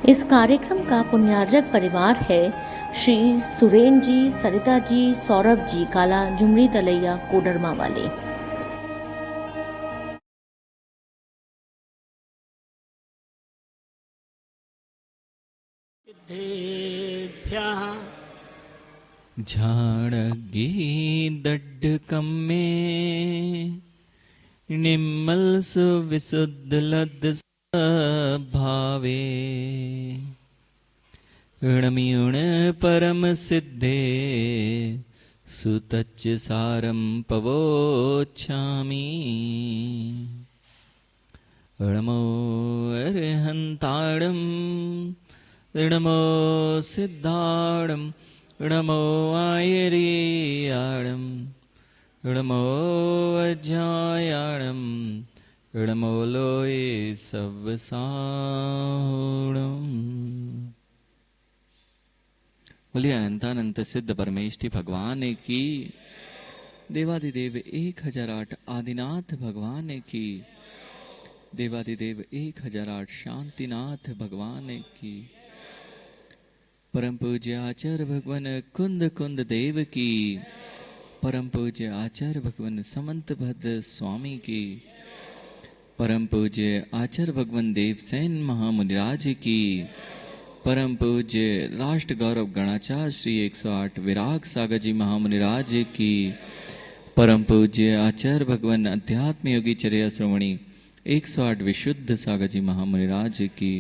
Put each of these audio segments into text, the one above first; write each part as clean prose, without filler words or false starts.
इस कार्यक्रम का पुण्यार्जक परिवार है श्री सुरेन जी, सरिता जी, सौरभ जी काला, झुमरी तलैया, कोडरमा वाले। झाड़गी दड्डकम में निम्मल सुविशुद्ध लद्द भावे ऋणमियुण परम सिद्धे सुतच्च सारं पवोच्छामि ऋणमो अर्हन्ताडं ऋणमो सिद्धाडं ऋणमो आयर्याडं ऋणमो अज्ञायाडं ऋणमो लोये सव्वसाडम्। बोलिए अनंतानंत सिद्ध परमेष्टि भगवान की, देवादिदेव 1008 आदिनाथ भगवान की, देवादिदेव 1008 शांतिनाथ भगवान की, परम पूज्य आचार्य भगवान कुंद कुंद देव की, परम पूज्य आचार्य भगवान समंत भद्र स्वामी की, परम पूज्य आचार्य भगवान देवसेन महामुनिराज की, परम पूज्य राष्ट्र गौरव गणाचार्य श्री 108 विराग सागर जी महामुनिराज की, परम पूज्य आचार्य भगवान अध्यात्म योगी चर्या श्रवणी 108 विशुद्ध सागर जी महामुनिराज की,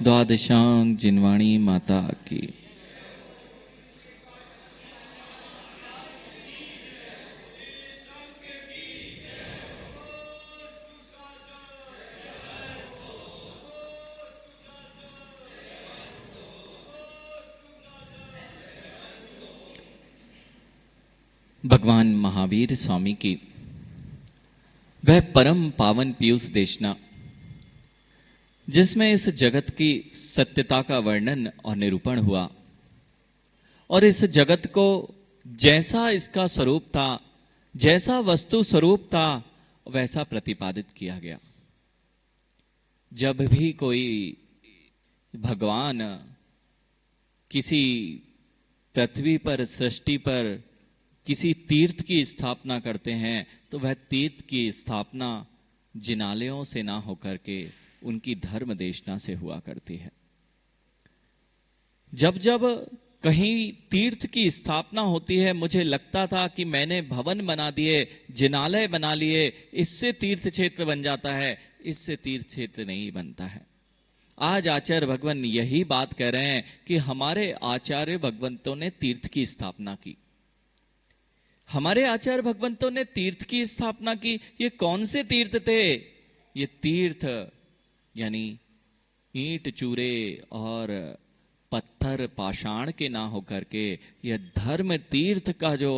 द्वादशांग जिनवाणी माता की। भगवान महावीर स्वामी की वह परम पावन पीयूष देशना, जिसमें इस जगत की सत्यता का वर्णन और निरूपण हुआ और इस जगत को जैसा इसका स्वरूप था, जैसा वस्तु स्वरूप था, वैसा प्रतिपादित किया गया। जब भी कोई भगवान किसी पृथ्वी पर, सृष्टि पर किसी तीर्थ की स्थापना करते हैं तो वह तीर्थ की स्थापना जिनालयों से ना होकर के उनकी धर्म देशना से हुआ करती है। जब जब कहीं तीर्थ की स्थापना होती है, मुझे लगता था कि मैंने भवन बना दिए, जिनालय बना लिए, इससे तीर्थ क्षेत्र बन जाता है। इससे तीर्थ क्षेत्र नहीं बनता है। आज आचार्य भगवान यही बात कह रहे हैं कि हमारे आचार्य भगवंतों ने तीर्थ की स्थापना की। हमारे आचार्य भगवंतों ने तीर्थ की स्थापना की। ये कौन से तीर्थ थे? ये तीर्थ यानी ईंट चूरे और पत्थर पाषाण के ना होकर के यह धर्म तीर्थ का जो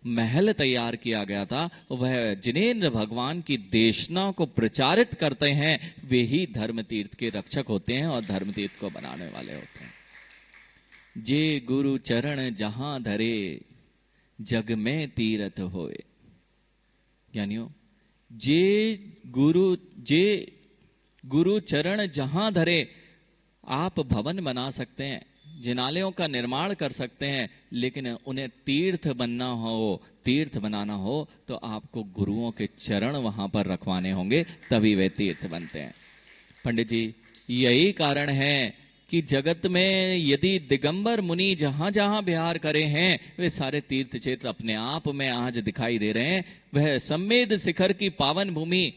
महल तैयार किया गया था, वह जिनेंद्र भगवान की देशना को प्रचारित करते हैं। वे ही धर्म तीर्थ के रक्षक होते हैं और धर्म तीर्थ को बनाने वाले होते हैं। जे गुरु चरण जहां धरे जग में तीर्थ होए, यानी जे गुरु चरण जहां धरे। आप भवन बना सकते हैं, जिनालयों का निर्माण कर सकते हैं, लेकिन उन्हें तीर्थ बनना हो, तीर्थ बनाना हो तो आपको गुरुओं के चरण वहां पर रखवाने होंगे, तभी वे तीर्थ बनते हैं। पंडित जी, यही कारण है कि जगत में यदि दिगंबर मुनि जहां जहां विहार करे हैं, वे सारे तीर्थ क्षेत्र अपने आप में आज दिखाई दे रहे हैं। वह सम्मेद शिखर की पावन भूमि,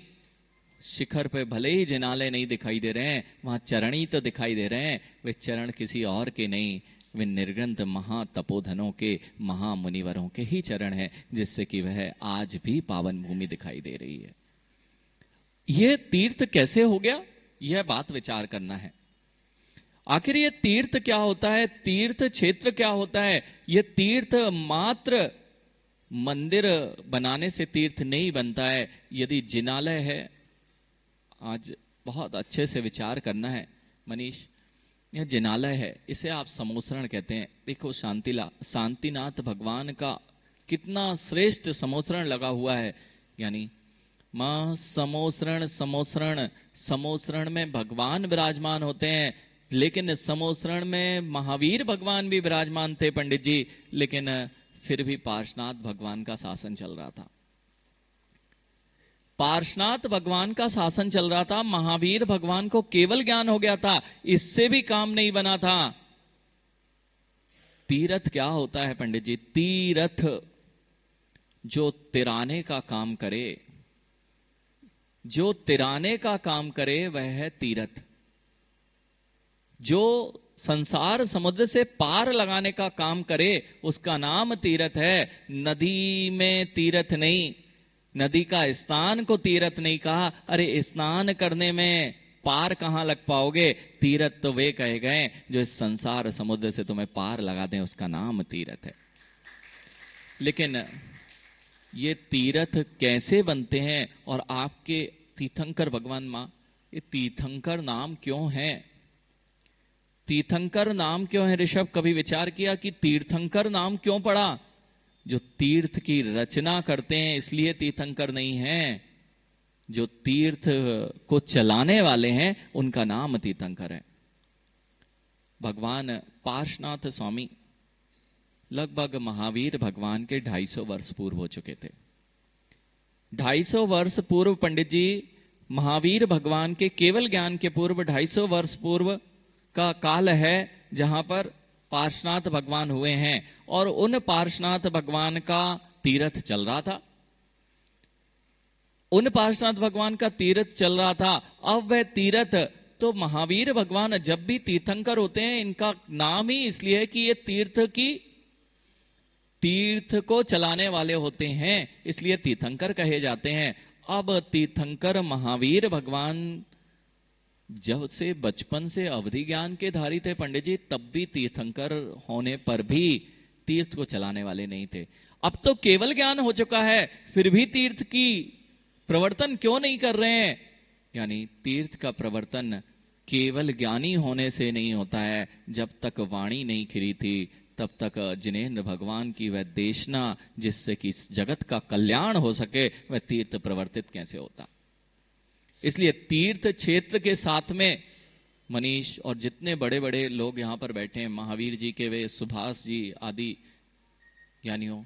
शिखर पे भले ही जिनालय नहीं दिखाई दे रहे हैं, वहां चरण ही तो दिखाई दे रहे हैं। वे चरण किसी और के नहीं, वे निर्ग्रंथ महातपोधनों के, महामुनिवरों के ही चरण हैं, जिससे कि वह आज भी पावन भूमि दिखाई दे रही है। यह तीर्थ कैसे हो गया, यह बात विचार करना है। आखिर ये तीर्थ क्या होता है, तीर्थ क्षेत्र क्या होता है? ये तीर्थ मात्र मंदिर बनाने से तीर्थ नहीं बनता है। यदि जिनालय है, आज बहुत अच्छे से विचार करना है मनीष, यह जिनालय है, इसे आप समोसरण कहते हैं। देखो शांतिनाथ भगवान का कितना श्रेष्ठ समोसरण लगा हुआ है, यानी मां समोसरण समोसरण, समोसरण में भगवान विराजमान होते हैं। लेकिन समोसरण में महावीर भगवान भी विराजमान थे पंडित जी, लेकिन फिर भी पार्श्वनाथ भगवान का शासन चल रहा था। पार्श्वनाथ भगवान का शासन चल रहा था, महावीर भगवान को केवल ज्ञान हो गया था, इससे भी काम नहीं बना था। तीर्थ क्या होता है पंडित जी? तीर्थ जो तिराने का काम करे, जो तिराने का काम करे वह है तीर्थ। जो संसार समुद्र से पार लगाने का काम करे उसका नाम तीर्थ है। नदी में तीर्थ नहीं, नदी का स्नान को तीर्थ नहीं कहा। अरे स्नान करने में पार कहां लग पाओगे? तीर्थ तो वे कहे गए जो इस संसार समुद्र से तुम्हें पार लगा दें, उसका नाम तीर्थ है। लेकिन ये तीर्थ कैसे बनते हैं? और आपके तीर्थंकर भगवान मां, ये तीर्थंकर नाम क्यों है? तीर्थंकर नाम क्यों है? ऋषभ, कभी विचार किया कि तीर्थंकर नाम क्यों पड़ा? जो तीर्थ की रचना करते हैं इसलिए तीर्थंकर नहीं है, जो तीर्थ को चलाने वाले हैं उनका नाम तीर्थंकर है। भगवान पार्श्वनाथ स्वामी लगभग महावीर भगवान के 250 वर्ष पूर्व हो चुके थे। 250 वर्ष पूर्व पंडित जी, महावीर भगवान के केवल ज्ञान के पूर्व 250 वर्ष पूर्व का काल है जहां पर पार्श्वनाथ भगवान हुए हैं, और उन पार्श्वनाथ भगवान का तीर्थ चल रहा था। उन पार्श्वनाथ भगवान का तीर्थ चल रहा था। अब वह तीर्थ तो महावीर भगवान जब भी तीर्थंकर होते हैं, इनका नाम ही इसलिए है कि ये तीर्थ को चलाने वाले होते हैं, इसलिए तीर्थंकर कहे जाते हैं। अब तीर्थंकर महावीर भगवान जब से बचपन से अवधि ज्ञान के धारी थे पंडित जी, तब भी तीर्थंकर होने पर भी तीर्थ को चलाने वाले नहीं थे। अब तो केवल ज्ञान हो चुका है, फिर भी तीर्थ की प्रवर्तन क्यों नहीं कर रहे हैं? यानी तीर्थ का प्रवर्तन केवल ज्ञानी होने से नहीं होता है। जब तक वाणी नहीं खिरी थी तब तक जिनेंद्र भगवान की वह देशना जिससे कि जगत का कल्याण हो सके, वह तीर्थ प्रवर्तित कैसे होता? इसलिए तीर्थ क्षेत्र के साथ में मनीष और जितने बड़े बड़े लोग यहां पर बैठे हैं, महावीर जी के वे सुभाष जी आदि ज्ञानियों,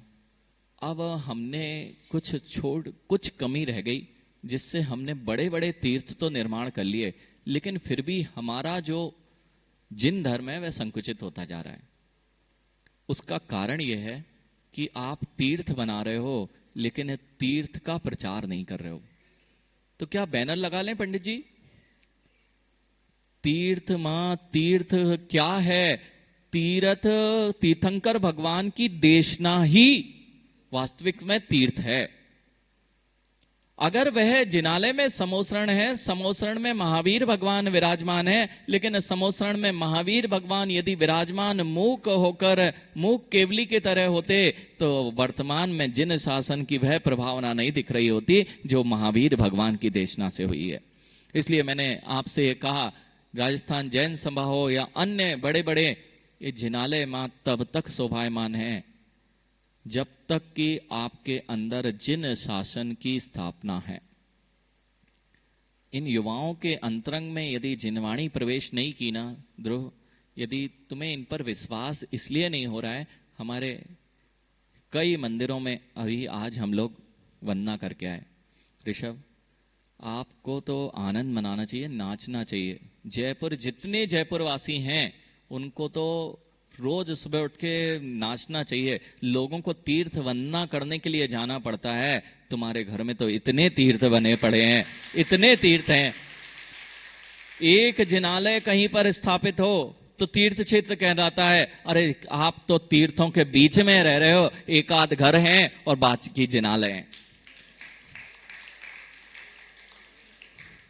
अब हमने कुछ कमी रह गई, जिससे हमने बड़े बड़े तीर्थ तो निर्माण कर लिए, लेकिन फिर भी हमारा जो जिन धर्म है वह संकुचित होता जा रहा है। उसका कारण यह है कि आप तीर्थ बना रहे हो लेकिन तीर्थ का प्रचार नहीं कर रहे हो। तो क्या बैनर लगा लें पंडित जी? तीर्थ मां तीर्थ क्या है? तीर्थ तीर्थंकर भगवान की देशना ही वास्तविक में तीर्थ है। अगर वह जिनालय में समोसरण है, समोसरण में महावीर भगवान विराजमान है, लेकिन समोसरण में महावीर भगवान यदि विराजमान मूक होकर मूक केवली के तरह होते तो वर्तमान में जिन शासन की वह प्रभावना नहीं दिख रही होती जो महावीर भगवान की देशना से हुई है। इसलिए मैंने आपसे कहा, राजस्थान जैन सभा हो या अन्य बड़े बड़े, ये जिनालय मां तब तक शोभायमान है जब तक कि आपके अंदर जिन शासन की स्थापना है। इन युवाओं के अंतरंग में यदि जिनवाणी प्रवेश नहीं की ना ध्रुव, यदि तुम्हें इन पर विश्वास इसलिए नहीं हो रहा है, हमारे कई मंदिरों में अभी आज हम लोग वंदना करके आए। ऋषभ, आपको तो आनंद मनाना चाहिए, नाचना चाहिए। जयपुर जितने जयपुर वासी हैं उनको तो रोज सुबह उठ के नाचना चाहिए। लोगों को तीर्थ वंदना करने के लिए जाना पड़ता है। तुम्हारे घर में तो इतने तीर्थ बने पड़े हैं, इतने तीर्थ हैं। एक जिनालय कहीं पर स्थापित हो तो तीर्थ क्षेत्र कहलाता है। अरे आप तो तीर्थों के बीच में रह रहे हो, एक आध घर हैं और बाकी जिनालय हैं।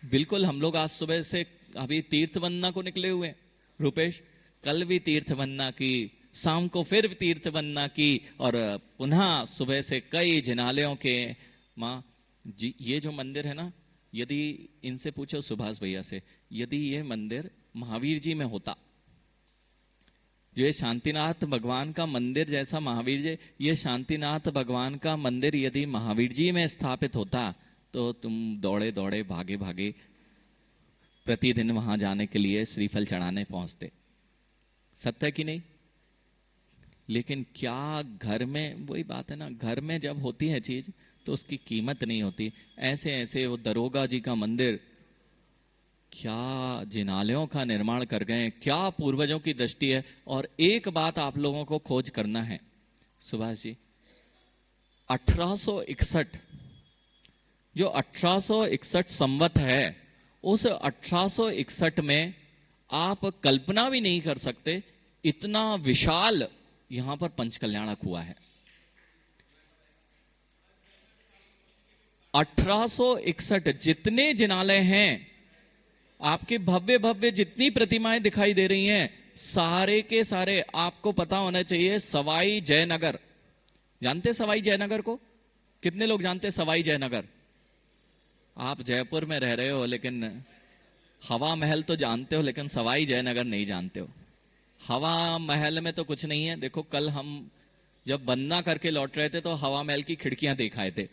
बिल्कुल, हम लोग आज सुबह से अभी तीर्थ वंदना को निकले हुए हैं। रुपेश, कल भी तीर्थ वंदना की, शाम को फिर तीर्थ वंदना की, और पुनः सुबह से कई जिनालयों के मां जी। ये जो मंदिर है ना, यदि इनसे पूछो सुभाष भैया से, यदि ये मंदिर महावीर जी में होता, ये शांतिनाथ भगवान का मंदिर जैसा महावीर जी, ये शांतिनाथ भगवान का मंदिर यदि महावीर जी में स्थापित होता तो तुम दौड़े दौड़े भागे भागे प्रतिदिन वहां जाने के लिए श्रीफल चढ़ाने पहुंचते। सत्य कि नहीं? लेकिन क्या घर में, वही बात है ना, घर में जब होती है चीज तो उसकी कीमत नहीं होती। ऐसे ऐसे वो दरोगा जी का मंदिर, क्या जिनालयों का निर्माण कर गए, क्या पूर्वजों की दृष्टि है। और एक बात आप लोगों को खोज करना है सुभाष जी, 1861 जो 1861 संवत है, उस 1861 में आप कल्पना भी नहीं कर सकते इतना विशाल यहां पर पंचकल्याणक हुआ है। 1861 जितने जिनालय हैं, आपके भव्य भव्य जितनी प्रतिमाएं दिखाई दे रही हैं, सारे के सारे आपको पता होना चाहिए सवाई जयनगर। जानते सवाई जयनगर को? कितने लोग जानते सवाई जयनगर? आप जयपुर में रह रहे हो, लेकिन हवा महल तो जानते हो, लेकिन सवाई जयनगर नहीं जानते हो। हवा महल में तो कुछ नहीं है। देखो, कल हम जब वंदना करके लौट रहे थे तो हवा महल की खिड़कियां दिखाए थे।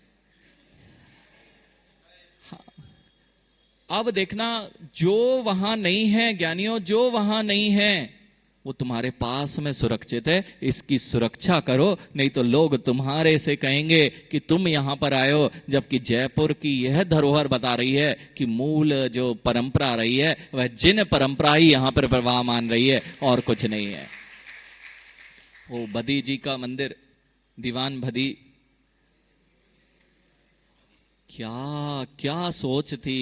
अब देखना, जो वहां नहीं है ज्ञानियों, जो वहां नहीं है वो तुम्हारे पास में सुरक्षित है। इसकी सुरक्षा करो, नहीं तो लोग तुम्हारे से कहेंगे कि तुम यहां पर आए हो, जबकि जयपुर की यह धरोहर बता रही है कि मूल जो परंपरा रही है वह जिन परंपरा ही यहां पर प्रवाह मान रही है, और कुछ नहीं है। वो बदी जी का मंदिर, दीवान बदी, क्या क्या सोच थी,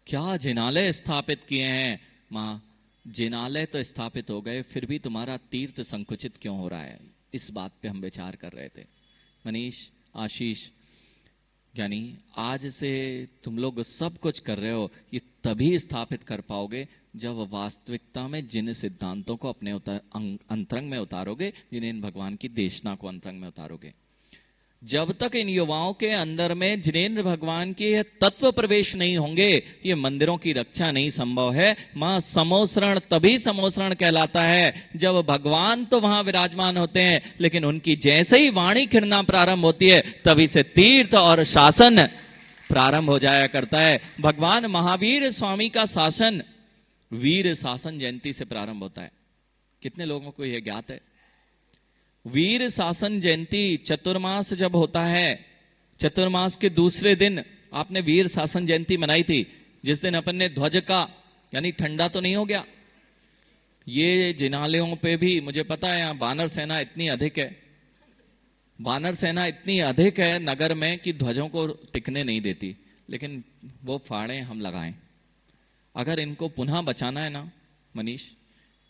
क्या जिनालय स्थापित किए हैं। मां, जिनालय तो स्थापित हो गए, फिर भी तुम्हारा तीर्थ संकुचित क्यों हो रहा है? इस बात पे हम विचार कर रहे थे। मनीष, आशीष, यानी आज से तुम लोग सब कुछ कर रहे हो, ये तभी स्थापित कर पाओगे जब वास्तविकता में जिन सिद्धांतों को अपने अंतरंग में उतारोगे, जिन्हें भगवान की देशना को अंतरंग में उतारोगे। जब तक इन युवाओं के अंदर में जिनेंद्र भगवान के तत्व प्रवेश नहीं होंगे, ये मंदिरों की रक्षा नहीं संभव है। मां, समोसरण तभी समोसरण कहलाता है जब भगवान तो वहां विराजमान होते हैं, लेकिन उनकी जैसे ही वाणी खिरना प्रारंभ होती है, तभी से तीर्थ और शासन प्रारंभ हो जाया करता है। भगवान महावीर स्वामी का शासन वीर शासन जयंती से प्रारंभ होता है। कितने लोगों को यह ज्ञात है? वीर शासन जयंती चतुर्मास जब होता है, चतुर्मास के दूसरे दिन आपने वीर शासन जयंती मनाई थी, जिस दिन अपन ने ध्वज का, यानी ठंडा तो नहीं हो गया। ये जिनालयों पे भी मुझे पता है, यहां बानर सेना इतनी अधिक है, बानर सेना इतनी अधिक है नगर में कि ध्वजों को टिकने नहीं देती, लेकिन वो फाड़े हम लगाएं। अगर इनको पुनः बचाना है ना मनीष,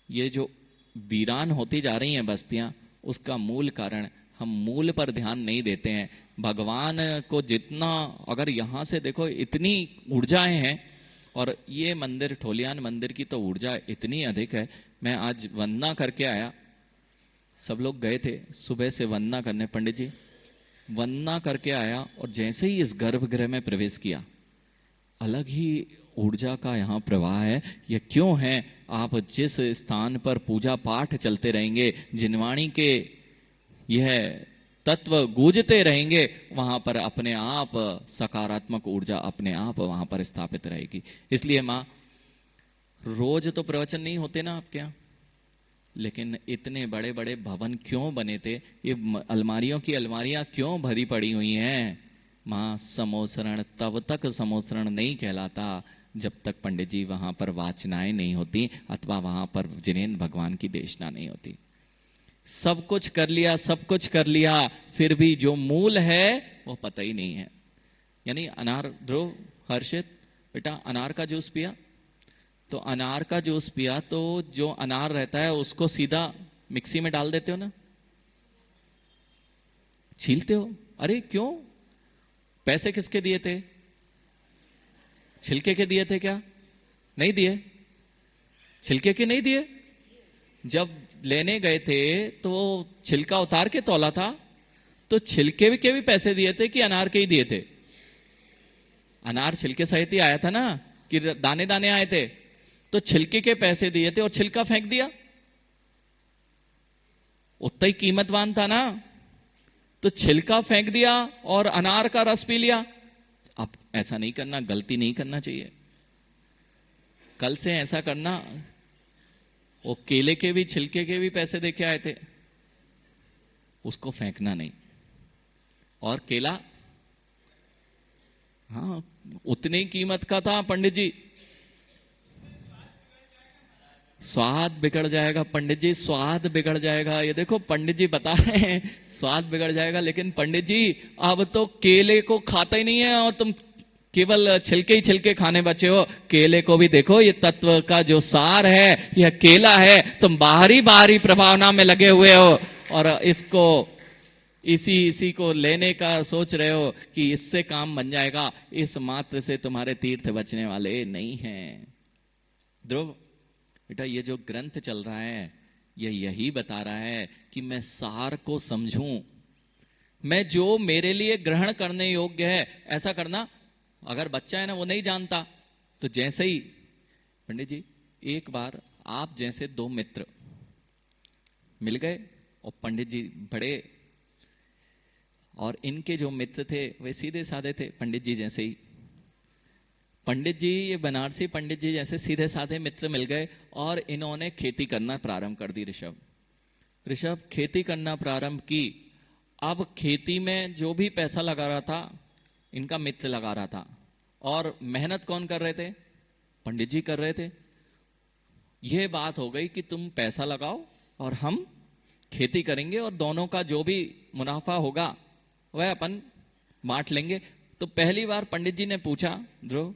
ये जो वीरान होती जा रही हैं बस्तियां, उसका मूल कारण हम मूल पर ध्यान नहीं देते हैं। भगवान को जितना, अगर यहां से देखो इतनी ऊर्जाएं हैं, और ये मंदिर ठोलियान मंदिर की तो ऊर्जा इतनी अधिक है। मैं आज वंदना करके आया, सब लोग गए थे सुबह से वंदना करने, पंडित जी वंदना करके आया, और जैसे ही इस गर्भगृह में प्रवेश किया, अलग ही ऊर्जा का यहाँ प्रवाह है। यह क्यों है? आप जिस स्थान पर पूजा पाठ चलते रहेंगे, जिनवाणी के यह तत्व गूंजते रहेंगे, वहां पर अपने आप सकारात्मक ऊर्जा अपने आप वहां पर स्थापित रहेगी। इसलिए मां, रोज तो प्रवचन नहीं होते ना आपके यहाँ, लेकिन इतने बड़े बड़े भवन क्यों बने थे? ये अलमारियों की अलमारियां क्यों भरी पड़ी हुई हैं? मां, समोसरण तब तक समोसरण नहीं कहलाता जब तक पंडित जी वहां पर वाचनाएं नहीं होती, अथवा वहां पर जिनेंद्र भगवान की देशना नहीं होती। सब कुछ कर लिया, सब कुछ कर लिया, फिर भी जो मूल है वो पता ही नहीं है। यानी अनार, ध्रुव, हर्षित, बेटा अनार का जूस पिया, तो अनार का जूस पिया तो जो अनार रहता है उसको सीधा मिक्सी में डाल देते हो ना, छीलते हो। अरे क्यों? पैसे किसके दिए थे? छिलके के दिए थे क्या? नहीं दिए। छिलके के नहीं दिए। जब लेने गए थे तो छिलका उतार के तौला था, तो छिलके के भी पैसे दिए थे कि अनार के ही दिए थे? अनार छिलके सहित ही आया था ना, कि दाने दाने आए थे? तो छिलके के पैसे दिए थे और छिलका फेंक दिया, उतना ही कीमतवान था ना, तो छिलका फेंक दिया और अनार का रस पी लिया। अब ऐसा नहीं करना, गलती नहीं करना चाहिए। कल से ऐसा करना, वो केले के भी छिलके के भी पैसे देके आए थे, उसको फेंकना नहीं। और केला, हाँ, उतनी ही कीमत का था पंडित जी। स्वाद बिगड़ जाएगा पंडित जी, स्वाद बिगड़ जाएगा। ये देखो पंडित जी बता रहे हैं स्वाद बिगड़ जाएगा, लेकिन पंडित जी अब तो केले को खाता ही नहीं है और तुम केवल छिलके ही छिलके खाने बचे हो। केले को भी देखो, ये तत्व का जो सार है यह केला है। तुम बाहरी बाहरी प्रभावना में लगे हुए हो और इसको इसी को लेने का सोच रहे हो कि इससे काम बन जाएगा। इस मात्र से तुम्हारे तीर्थ बचने वाले नहीं हैं। ध्रुव बेटा, ये जो ग्रंथ चल रहा है ये यही बता रहा है कि मैं सार को समझूं, मैं जो मेरे लिए ग्रहण करने योग्य है ऐसा करना। अगर बच्चा है ना, वो नहीं जानता, तो जैसे ही पंडित जी एक बार आप जैसे दो मित्र मिल गए और पंडित जी बड़े, और इनके जो मित्र थे वे सीधे साधे थे पंडित जी जैसे ही। पंडित जी, ये बनारसी पंडित जी जैसे सीधे साधे मित्र मिल गए और इन्होंने खेती करना प्रारंभ कर दी। ऋषभ खेती करना प्रारंभ की। अब खेती में जो भी पैसा लगा रहा था इनका मित्र लगा रहा था, और मेहनत कौन कर रहे थे? पंडित जी कर रहे थे। यह बात हो गई कि तुम पैसा लगाओ और हम खेती करेंगे और दोनों का जो भी मुनाफा होगा वह अपन बांट लेंगे। तो पहली बार पंडित जी ने पूछा, ध्रुव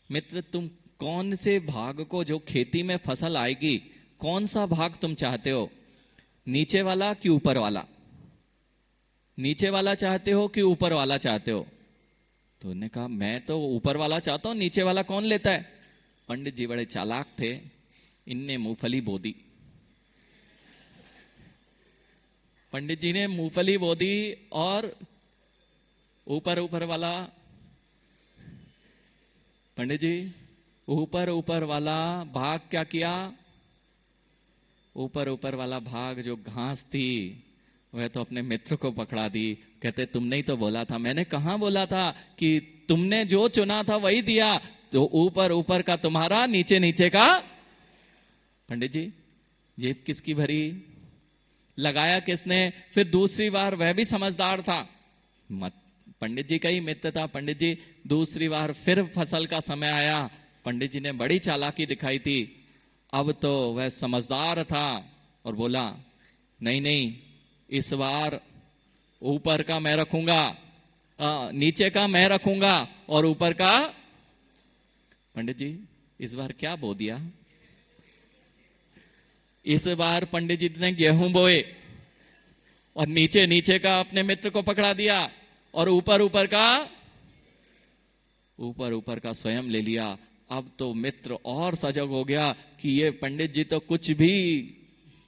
मित्र, तुम कौन से भाग को, जो खेती में फसल आएगी, कौन सा भाग तुम चाहते हो? नीचे वाला कि ऊपर वाला? नीचे वाला चाहते हो कि ऊपर वाला चाहते हो? तो उन्होंने कहा मैं तो ऊपर वाला चाहता हूं, नीचे वाला कौन लेता है? पंडित जी बड़े चालाक थे, इनने मूंगफली बो दी। पंडित जी ने मूंगफली बो दी और ऊपर वाला, पंडित जी ऊपर वाला भाग क्या किया? ऊपर वाला भाग जो घास थी वह तो अपने मित्र को पकड़ा दी। कहते तुमने ही तो बोला था। मैंने कहां बोला था कि तुमने जो चुना था वही दिया, तो ऊपर का तुम्हारा, नीचे का। पंडित जी जेब किसकी भरी? लगाया किसने? फिर दूसरी बार वह भी समझदार था, पंडित जी का ही मित्र था। पंडित जी दूसरी बार फिर फसल का समय आया, पंडित जी ने बड़ी चालाकी दिखाई थी। अब तो वह समझदार था और बोला नहीं, इस बार ऊपर का मैं रखूंगा, नीचे का मैं रखूंगा और ऊपर का। पंडित जी इस बार क्या बो दिया? इस बार पंडित जी ने गेहूं बोए और नीचे का अपने मित्र को पकड़ा दिया और ऊपर का स्वयं ले लिया। अब तो मित्र और सजग हो गया कि ये पंडित जी तो कुछ भी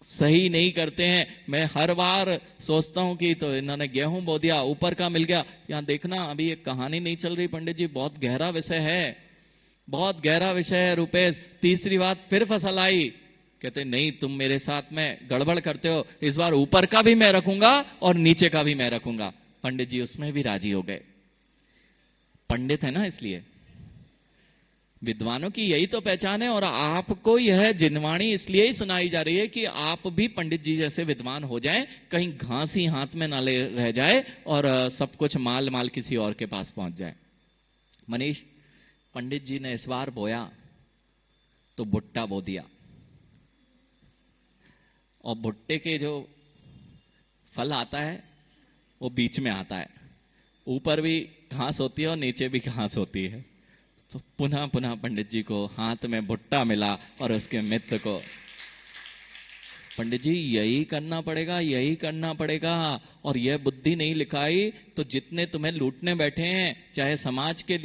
सही नहीं करते हैं। मैं हर बार सोचता हूं कि तो इन्होंने गेहूं बो दिया, ऊपर का मिल गया। यहां देखना, अभी एक कहानी नहीं चल रही पंडित जी, बहुत गहरा विषय है, बहुत गहरा विषय है रुपेश। तीसरी बात फिर फसल आई, कहते नहीं तुम मेरे साथ में गड़बड़ करते हो, इस बार ऊपर का भी मैं रखूंगा और नीचे का भी मैं रखूंगा। पंडित जी उसमें भी राजी हो गए। पंडित है ना, इसलिए विद्वानों की यही तो पहचान है। और आपको यह जिनवाणी इसलिए ही सुनाई जा रही है कि आप भी पंडित जी जैसे विद्वान हो जाएं, कहीं घास ही हाथ में ना ले रह जाए और सब कुछ माल किसी और के पास पहुंच जाए। मनीष, पंडित जी ने इस बार बोया तो भुट्टा बो दिया, और भुट्टे के जो फल आता है वो बीच में आता है, ऊपर भी घास होती है और नीचे भी घास होती है। तो पुनः पंडित जी को हाथ में भुट्टा मिला और उसके मित्र को। पंडित जी यही करना पड़ेगा, और यह बुद्धि नहीं लिखाई तो जितने तुम्हें लूटने बैठे हैं, चाहे समाज के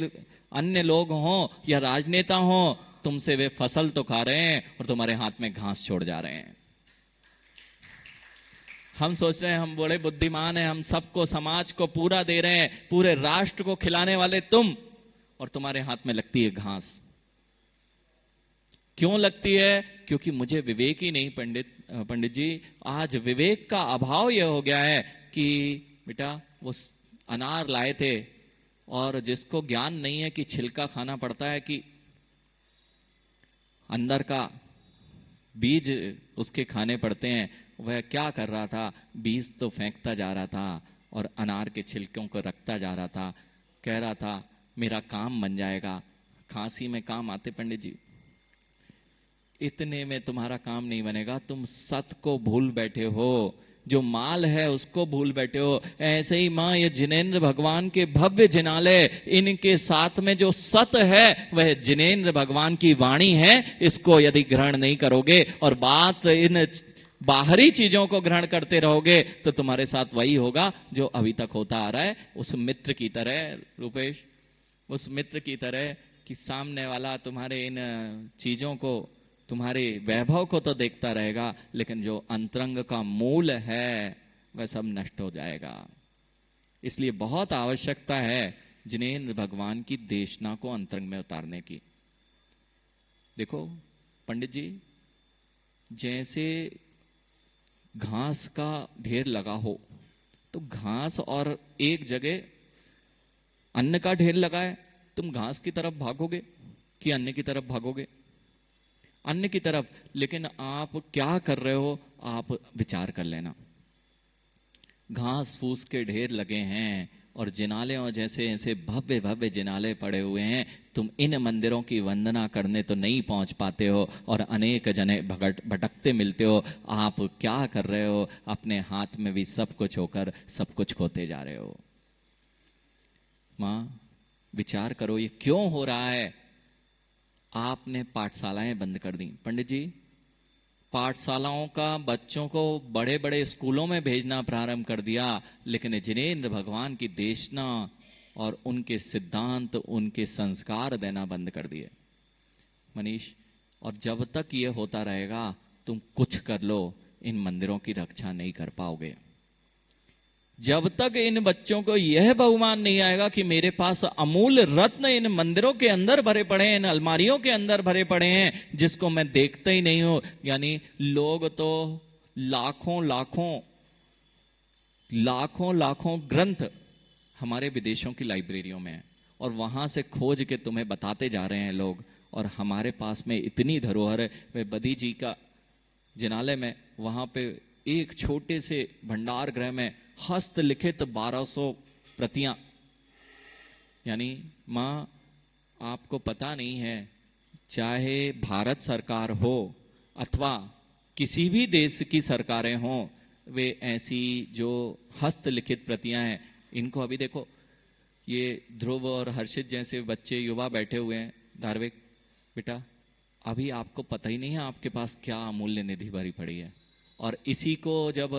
अन्य लोग हों या राजनेता हों, तुमसे वे फसल तो खा रहे हैं और तुम्हारे हाथ में घास छोड़ जा रहे हैं। हम सोच रहे हैं हम बड़े बुद्धिमान हैं, हम सबको, समाज को पूरा दे रहे हैं, पूरे राष्ट्र को खिलाने वाले तुम, और तुम्हारे हाथ में लगती है घास। क्यों लगती है? क्योंकि मुझे विवेक ही नहीं। पंडित जी आज विवेक का अभाव यह हो गया है कि बेटा वो अनार लाए थे, और जिसको ज्ञान नहीं है कि छिलका खाना पड़ता है, कि अंदर का बीज उसके खाने पड़ते हैं। वह क्या कर रहा था, बीज तो फेंकता जा रहा था और अनार के छिलकों को रखता जा रहा था। कह रहा था मेरा काम बन जाएगा। खांसी में काम आते पंडित जी, इतने में तुम्हारा काम नहीं बनेगा। तुम सत को भूल बैठे हो, जो माल है उसको भूल बैठे हो। ऐसे ही माँ ये जिनेंद्र भगवान के भव्य जिनालय, इनके साथ में जो सत है वह जिनेंद्र भगवान की वाणी है। इसको यदि ग्रहण नहीं करोगे और बात इन बाहरी चीजों को ग्रहण करते रहोगे तो तुम्हारे साथ वही होगा जो अभी तक होता आ रहा है। उस मित्र की तरह रूपेश, उस मित्र की तरह कि सामने वाला तुम्हारे इन चीजों को, तुम्हारे वैभव को तो देखता रहेगा, लेकिन जो अंतरंग का मूल है वह सब नष्ट हो जाएगा। इसलिए बहुत आवश्यकता है जिनेंद्र भगवान की देशना को अंतरंग में उतारने की। देखो पंडित जी, जैसे घास का ढेर लगा हो तो घास और एक जगह अन्न का ढेर लगा है, तुम घास की तरफ भागोगे कि अन्न की तरफ भागोगे? अन्न की तरफ। लेकिन आप क्या कर रहे हो, आप विचार कर लेना। घास फूस के ढेर लगे हैं और जिनाले और जैसे ऐसे भव्य भव्य जिनाले पड़े हुए हैं, तुम इन मंदिरों की वंदना करने तो नहीं पहुंच पाते हो और अनेक जने भटकते मिलते हो। आप क्या कर रहे हो, अपने हाथ में भी सब कुछ होकर सब कुछ खोते जा रहे हो। मां विचार करो ये क्यों हो रहा है। आपने पाठशालाएं बंद कर दी पंडित जी। पाठशालाओं का बच्चों को बड़े बड़े स्कूलों में भेजना प्रारंभ कर दिया, लेकिन जिनेंद्र भगवान की देशना और उनके सिद्धांत, उनके संस्कार देना बंद कर दिए मनीष। और जब तक ये होता रहेगा तुम कुछ कर लो, इन मंदिरों की रक्षा नहीं कर पाओगे। जब तक इन बच्चों को यह बहुमान नहीं आएगा कि मेरे पास अमूल रत्न इन मंदिरों के अंदर भरे पड़े हैं, इन अलमारियों के अंदर भरे पड़े हैं, जिसको मैं देखता ही नहीं हूं। यानी लोग तो लाखों लाखों लाखों लाखों ग्रंथ हमारे विदेशों की लाइब्रेरियों में है और वहां से खोज के तुम्हें बताते जा रहे हैं लोग। और हमारे पास में इतनी धरोहर है। वे बदी जी का जिनालय में, वहां पे एक छोटे से भंडार गृह में हस्तलिखित 1200 प्रतियां। यानी मां आपको पता नहीं है, चाहे भारत सरकार हो अथवा किसी भी देश की सरकारें हों, वे ऐसी जो हस्तलिखित प्रतियां हैं इनको अभी देखो। ये ध्रुव और हर्षित जैसे बच्चे युवा बैठे हुए हैं। धार्मिक बेटा, अभी आपको पता ही नहीं है आपके पास क्या अमूल्य निधि भरी पड़ी है। और इसी को जब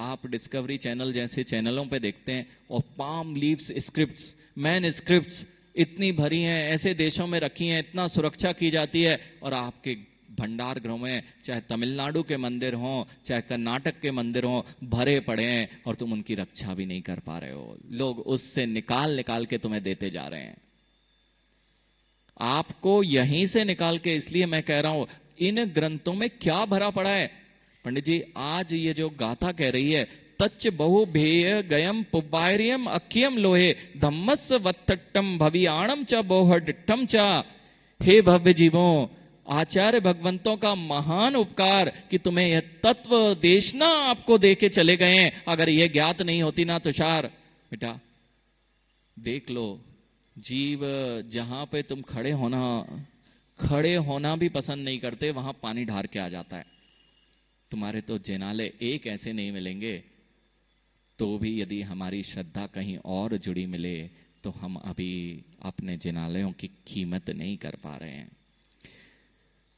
आप डिस्कवरी चैनल जैसे चैनलों पे देखते हैं और palm leaves scripts, man scripts इतनी भरी हैं, ऐसे देशों में रखी हैं, इतना सुरक्षा की जाती है, और आपके भंडार गृहों में चाहे तमिलनाडु के मंदिर हों चाहे कर्नाटक के मंदिर हों भरे पड़े हैं और तुम उनकी रक्षा भी नहीं कर पा रहे हो। लोग उससे निकाल निकाल के तुम्हें देते जा रहे हैं। आपको यहीं से निकाल के, इसलिए मैं कह रहा हूं इन ग्रंथों में क्या भरा पड़ा है। पंडित जी आज ये जो गाथा कह रही है, तच्च बहु भेय गयम पुब्बायरियम अखियम लोहे धम्मस वत्तट्टम भवियाणम च बोहडिट्ठम च। हे भव्य जीवों, आचार्य भगवंतों का महान उपकार कि तुम्हें यह तत्व देशना आपको दे के चले गए हैं। अगर यह ज्ञात नहीं होती ना तुषार बेटा, देख लो जीव जहां पे तुम खड़े होना भी पसंद नहीं करते, वहां पानी ढार के आ जाता है। तुम्हारे तो जिनालय एक ऐसे नहीं मिलेंगे, तो भी यदि हमारी श्रद्धा कहीं और जुड़ी मिले तो हम अभी अपने जिनालयों की कीमत नहीं कर पा रहे हैं।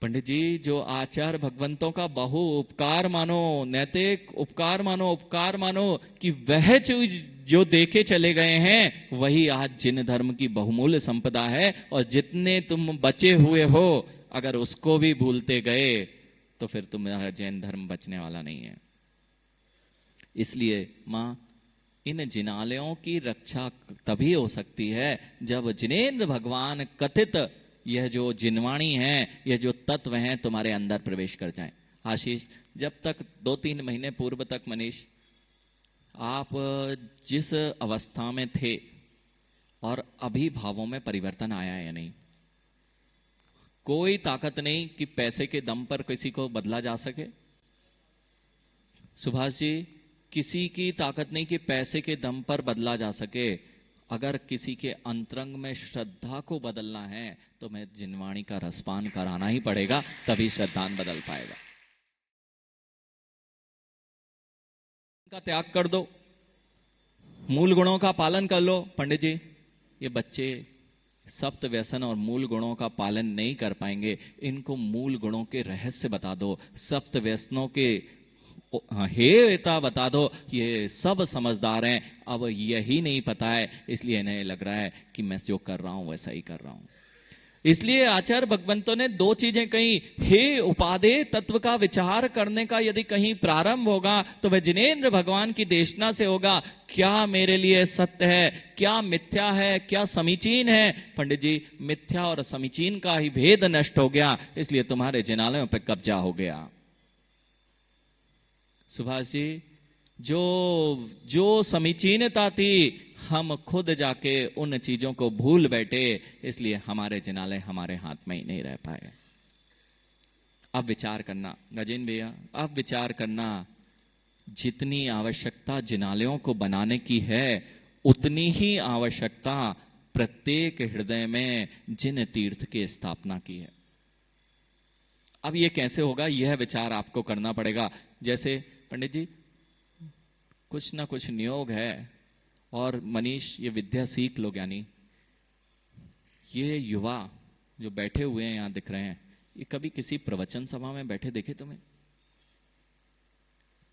पंडित जी जो आचार्य भगवंतों का बहु उपकार मानो, नैतिक उपकार मानो, उपकार मानो कि वह चीज जो देखे चले गए हैं वही आज जिन धर्म की बहुमूल्य संपदा है। और जितने तुम बचे हुए हो अगर उसको भी भूलते गए तो फिर तुम्हारा जैन धर्म बचने वाला नहीं है। इसलिए मां इन जिनालयों की रक्षा तभी हो सकती है जब जिनेंद्र भगवान कथित यह जो जिनवाणी है, यह जो तत्व हैं तुम्हारे अंदर प्रवेश कर जाएं। आशीष, जब तक 2-3 महीने पूर्व तक मनीष आप जिस अवस्था में थे और अभी भावों में परिवर्तन आया या नहीं? कोई ताकत नहीं कि पैसे के दम पर किसी को बदला जा सके। सुभाष जी, किसी की ताकत नहीं कि पैसे के दम पर बदला जा सके। अगर किसी के अंतरंग में श्रद्धा को बदलना है तो मैं जिनवाणी का रसपान कराना ही पड़ेगा, तभी श्रद्धान बदल पाएगा। का त्याग कर दो, मूल गुणों का पालन कर लो। पंडित जी, ये बच्चे सप्त व्यसन और मूल गुणों का पालन नहीं कर पाएंगे, इनको मूल गुणों के रहस्य बता दो, सप्त व्यसनों के हेयता बता दो। ये सब समझदार हैं, अब यही नहीं पता है, इसलिए इन्हें लग रहा है कि मैं जो कर रहा हूं वैसा ही कर रहा हूं। इसलिए आचार्य भगवंतों ने दो चीजें कही। हे उपादेय तत्व का विचार करने का यदि कहीं प्रारंभ होगा तो वह जिनेंद्र भगवान की देशना से होगा। क्या मेरे लिए सत्य है, क्या मिथ्या है, क्या समीचीन है? पंडित जी, मिथ्या और समीचीन का ही भेद नष्ट हो गया, इसलिए तुम्हारे जिनालयों पर कब्जा हो गया। सुभाष जी, जो समीचीनता थी, हम खुद जाके उन चीजों को भूल बैठे, इसलिए हमारे जिनालय हमारे हाथ में ही नहीं रह पाए। अब विचार करना गजेंद्र भैया, अब विचार करना, जितनी आवश्यकता जिनालयों को बनाने की है उतनी ही आवश्यकता प्रत्येक हृदय में जिन तीर्थ की स्थापना की है। अब यह कैसे होगा, यह विचार आपको करना पड़ेगा। जैसे पंडित जी, कुछ ना कुछ नियोग है, और मनीष ये विद्या सीख लो। यानी ये युवा जो बैठे हुए हैं यहां दिख रहे हैं, ये कभी किसी प्रवचन सभा में बैठे देखे तुम्हें?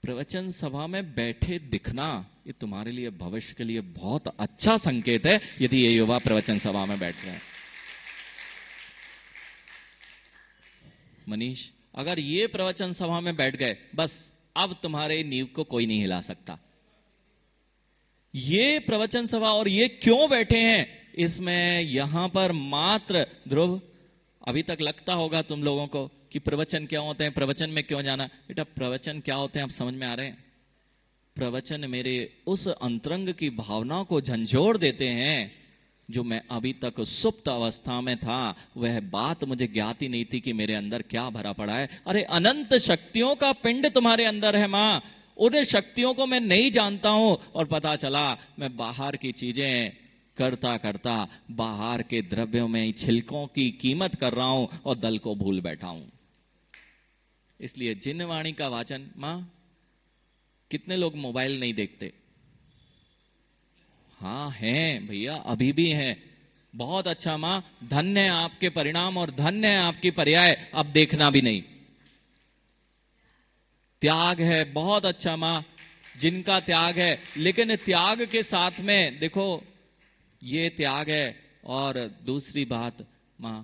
प्रवचन सभा में बैठे दिखना ये तुम्हारे लिए भविष्य के लिए बहुत अच्छा संकेत है, यदि ये युवा प्रवचन सभा में बैठ रहे हैं। मनीष, अगर ये प्रवचन सभा में बैठ गए, बस अब तुम्हारे नींव को कोई नहीं हिला सकता। ये प्रवचन सभा, और ये क्यों बैठे हैं, इसमें यहां पर मात्र ध्रुव, अभी तक लगता होगा तुम लोगों को कि प्रवचन क्या होते हैं, प्रवचन में क्यों जाना। बेटा, प्रवचन क्या होते हैं आप समझ में आ रहे हैं? प्रवचन मेरे उस अंतरंग की भावना को झंझोड़ देते हैं जो मैं अभी तक सुप्त अवस्था में था। वह बात मुझे ज्ञात ही नहीं थी कि मेरे अंदर क्या भरा पड़ा है। अरे, अनंत शक्तियों का पिंड तुम्हारे अंदर है मां, उन शक्तियों को मैं नहीं जानता हूं, और पता चला मैं बाहर की चीजें करता करता बाहर के द्रव्यों में छिलकों की कीमत कर रहा हूं और दल को भूल बैठा हूं। इसलिए जिनवाणी का वाचन, मां, कितने लोग मोबाइल नहीं देखते? हाँ हैं भैया, अभी भी हैं। बहुत अच्छा मां, धन्य है आपके परिणाम और धन्य है आपकी पर्याय, अब देखना भी नहीं। त्याग है, बहुत अच्छा मां, जिनका त्याग है। लेकिन त्याग के साथ में देखो, ये त्याग है। और दूसरी बात मां,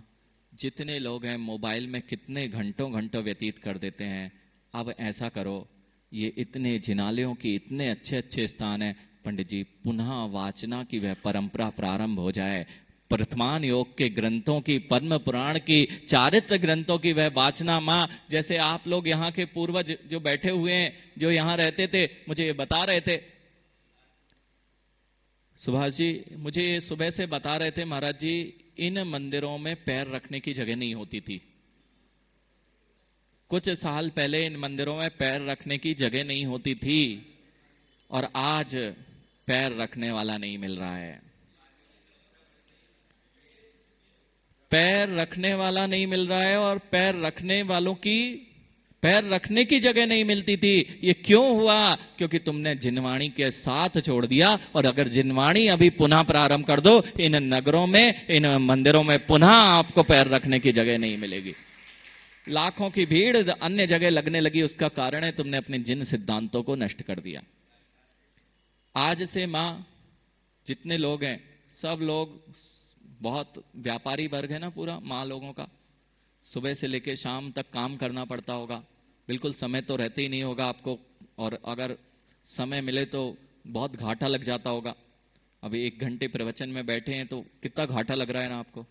जितने लोग हैं मोबाइल में कितने घंटों घंटों व्यतीत कर देते हैं। अब ऐसा करो, ये इतने जिनालयों की इतने अच्छे अच्छे स्थान है पंडित जी, पुनः वाचना की वह परंपरा प्रारंभ हो जाए। प्रथमान योग के ग्रंथों की, पद्म पुराण की, चारित्र ग्रंथों की वह वाचना मां। जैसे आप लोग यहाँ के पूर्वज जो बैठे हुए हैं, जो यहाँ रहते थे, मुझे ये बता रहे थे, सुभाष जी मुझे सुबह से बता रहे थे, महाराज जी इन मंदिरों में पैर रखने की जगह नहीं होती थी। कुछ साल पहले इन मंदिरों में पैर रखने की जगह नहीं होती थी, और आज पैर रखने वाला नहीं मिल रहा है। पैर रखने वाला नहीं मिल रहा है, और पैर रखने वालों की पैर रखने की जगह नहीं मिलती थी। ये क्यों हुआ? क्योंकि तुमने जिनवाणी के साथ छोड़ दिया। और अगर जिनवाणी अभी पुनः प्रारंभ कर दो, इन नगरों में, इन मंदिरों में पुनः आपको पैर रखने की जगह नहीं मिलेगी। लाखों की भीड़ अन्य जगह लगने लगी, उसका कारण है तुमने अपने जिन सिद्धांतों को नष्ट कर दिया। आज से मां, जितने लोग हैं सब लोग, बहुत व्यापारी वर्ग है ना पूरा मां लोगों का, सुबह से लेकर शाम तक काम करना पड़ता होगा, बिल्कुल समय तो रहते ही नहीं होगा आपको, और अगर समय मिले तो बहुत घाटा लग जाता होगा। अभी 1 घंटे प्रवचन में बैठे हैं तो कितना घाटा लग रहा है ना आपको।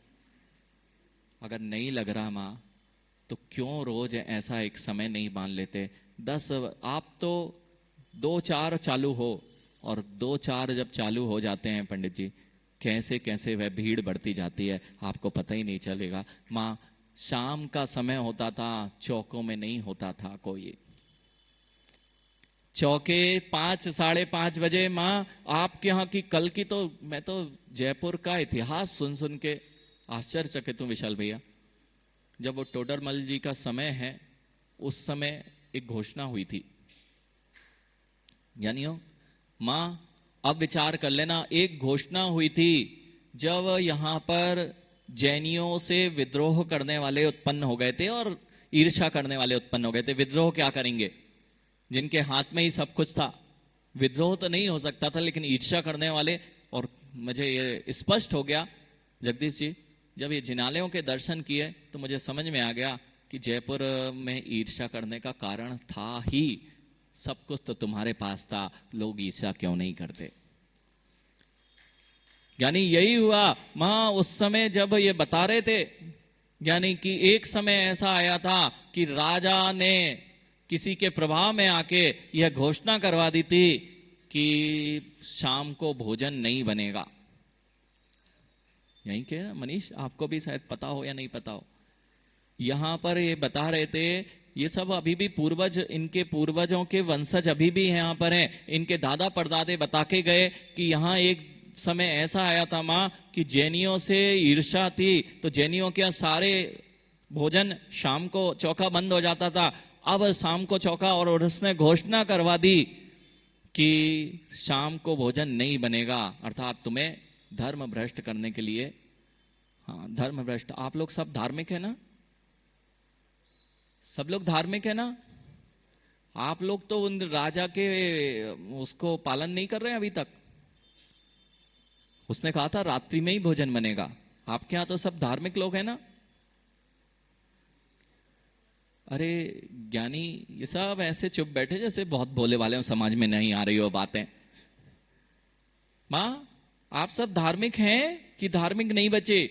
अगर नहीं लग रहा मां, तो क्यों रोज ऐसा एक समय नहीं बांध लेते? 10 आप तो 2-4 चालू हो, और 2-4 जब चालू हो जाते हैं पंडित जी, कैसे कैसे वह भीड़ बढ़ती जाती है, आपको पता ही नहीं चलेगा। मां, शाम का समय होता था, चौकों में नहीं होता था कोई। चौके 5 साढ़े 5 बजे। माँ आपके यहाँ की कल की तो मैं तो जयपुर का इतिहास सुन सुन के आश्चर्यचकित हूं विशाल भैया। जब वो टोडरमल जी का समय है, उस समय एक घोषणा हुई थी। यानी माँ अब विचार कर लेना, एक घोषणा हुई थी जब यहां पर जैनियों से विद्रोह करने वाले उत्पन्न हो गए थे और ईर्ष्या करने वाले उत्पन्न हो गए थे। विद्रोह क्या करेंगे जिनके हाथ में ही सब कुछ था? विद्रोह तो नहीं हो सकता था, लेकिन ईर्ष्या करने वाले। और मुझे ये स्पष्ट हो गया जगदीश जी, जब ये जिनालयों के दर्शन किए तो मुझे समझ में आ गया कि जयपुर में ईर्ष्या करने का कारण था ही। सब कुछ तो तुम्हारे पास था, लोग ईर्ष्या क्यों नहीं करते? यानी यही हुआ मां उस समय जब ये बता रहे थे। यानी कि एक समय ऐसा आया था कि राजा ने किसी के प्रभाव में आके यह घोषणा करवा दी थी कि शाम को भोजन नहीं बनेगा। यही के मनीष, आपको भी शायद पता हो या नहीं पता हो। यहां पर ये बता रहे थे, ये सब अभी भी पूर्वज, इनके पूर्वजों के वंशज अभी भी यहां पर हैं। इनके दादा परदादे बता के गए कि यहां एक समय ऐसा आया था मां कि जैनियों से ईर्ष्या थी, तो जैनियों के सारे भोजन शाम को चौका बंद हो जाता था। अब शाम को चौका, और उसने घोषणा करवा दी कि शाम को भोजन नहीं बनेगा, अर्थात तुम्हें धर्म भ्रष्ट करने के लिए। हाँ, धर्म भ्रष्ट। आप लोग सब धार्मिक है ना? सब लोग धार्मिक है ना? आप लोग तो उन राजा के उसको पालन नहीं कर रहे हैं अभी तक। उसने कहा था रात्रि में ही भोजन बनेगा। आपके यहां तो सब धार्मिक लोग हैं ना? अरे ज्ञानी, ये सब ऐसे चुप बैठे जैसे बहुत भोले वाले हो, समाज में नहीं आ रही हो बातें। मां आप सब धार्मिक हैं कि धार्मिक नहीं बचे?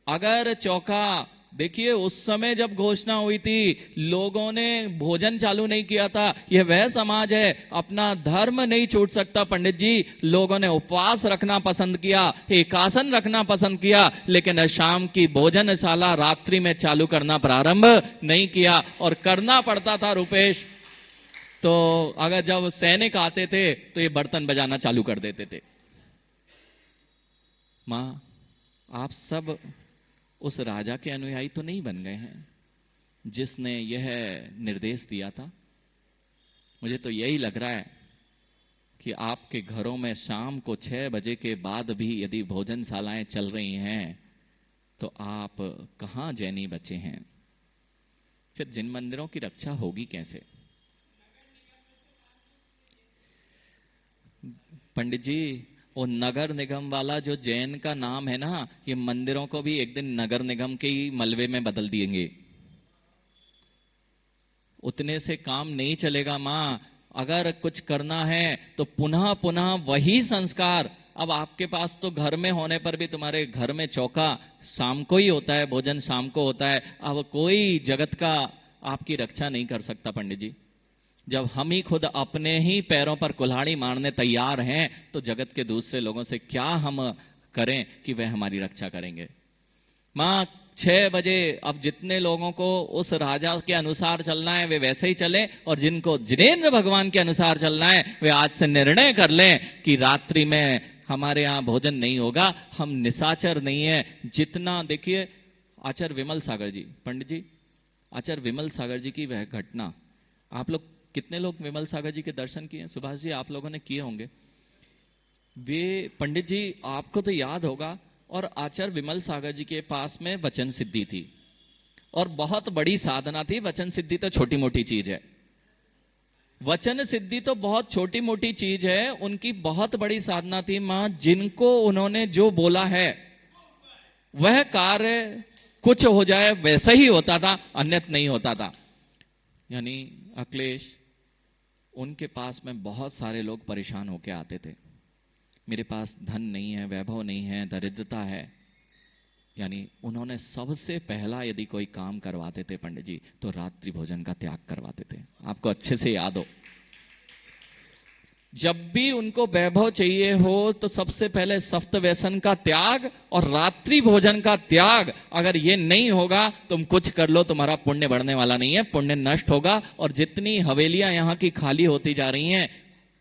अगर चौका, देखिए उस समय जब घोषणा हुई थी, लोगों ने भोजन चालू नहीं किया था। यह वह समाज है, अपना धर्म नहीं छूट सकता पंडित जी। लोगों ने उपवास रखना पसंद किया, एकासन रखना पसंद किया, लेकिन शाम की भोजनशाला रात्रि में चालू करना प्रारंभ नहीं किया। और करना पड़ता था रुपेश, तो अगर जब सैनिक आते थे तो ये बर्तन बजाना चालू कर देते थे। मां आप सब उस राजा के अनुयायी तो नहीं बन गए हैं जिसने यह निर्देश दिया था? मुझे तो यही लग रहा है कि आपके घरों में शाम को 6 बजे के बाद भी यदि भोजनशालाएं चल रही हैं तो आप कहां जैनी बचे हैं? फिर जिन मंदिरों की रक्षा होगी कैसे? पंडित जी, वो नगर निगम वाला जो जैन का नाम है ना, ये मंदिरों को भी एक दिन नगर निगम के ही मलबे में बदल देंगे। उतने से काम नहीं चलेगा मां। अगर कुछ करना है तो पुनः पुनः वही संस्कार। अब आपके पास तो घर में होने पर भी, तुम्हारे घर में चौका शाम को ही होता है, भोजन शाम को होता है। अब कोई जगत का आपकी रक्षा नहीं कर सकता पंडित जी। जब हम ही खुद अपने ही पैरों पर कुल्हाड़ी मारने तैयार हैं, तो जगत के दूसरे लोगों से क्या हम करें कि वह हमारी रक्षा करेंगे? मां 6 बजे अब जितने लोगों को उस राजा के अनुसार चलना है वे वैसे ही चले, और जिनको जिनेंद्र भगवान के अनुसार चलना है वे आज से निर्णय कर लें कि रात्रि में हमारे यहां भोजन नहीं होगा। हम निशाचर नहीं है। जितना देखिए आचार्य विमल सागर जी, पंडित जी, आचार्य विमल सागर जी की वह घटना, आप लोग कितने लोग विमल सागर जी के दर्शन किए? सुभाष जी आप लोगों ने किए होंगे। वे पंडित जी आपको तो याद होगा, और आचार्य विमल सागर जी के पास में वचन सिद्धि थी, और बहुत बड़ी साधना थी। वचन सिद्धि तो छोटी मोटी चीज है, वचन सिद्धि तो बहुत छोटी मोटी चीज है। उनकी बहुत बड़ी साधना थी मां, जिनको उन्होंने जो बोला है वह कार्य कुछ हो जाए वैसा ही होता था, अन्यथा नहीं होता था। यानी अखिलेश, उनके पास में बहुत सारे लोग परेशान होके आते थे, मेरे पास धन नहीं है, वैभव नहीं है, दरिद्रता है। यानी उन्होंने सबसे पहला यदि कोई काम करवाते थे पंडित जी, तो रात्रि भोजन का त्याग करवाते थे। आपको अच्छे से याद हो। जब भी उनको वैभव चाहिए हो तो सबसे पहले सप्त व्यसन का त्याग और रात्रि भोजन का त्याग, अगर ये नहीं होगा तुम कुछ कर लो, तुम्हारा पुण्य बढ़ने वाला नहीं है, पुण्य नष्ट होगा। और जितनी हवेलियां यहाँ की खाली होती जा रही हैं,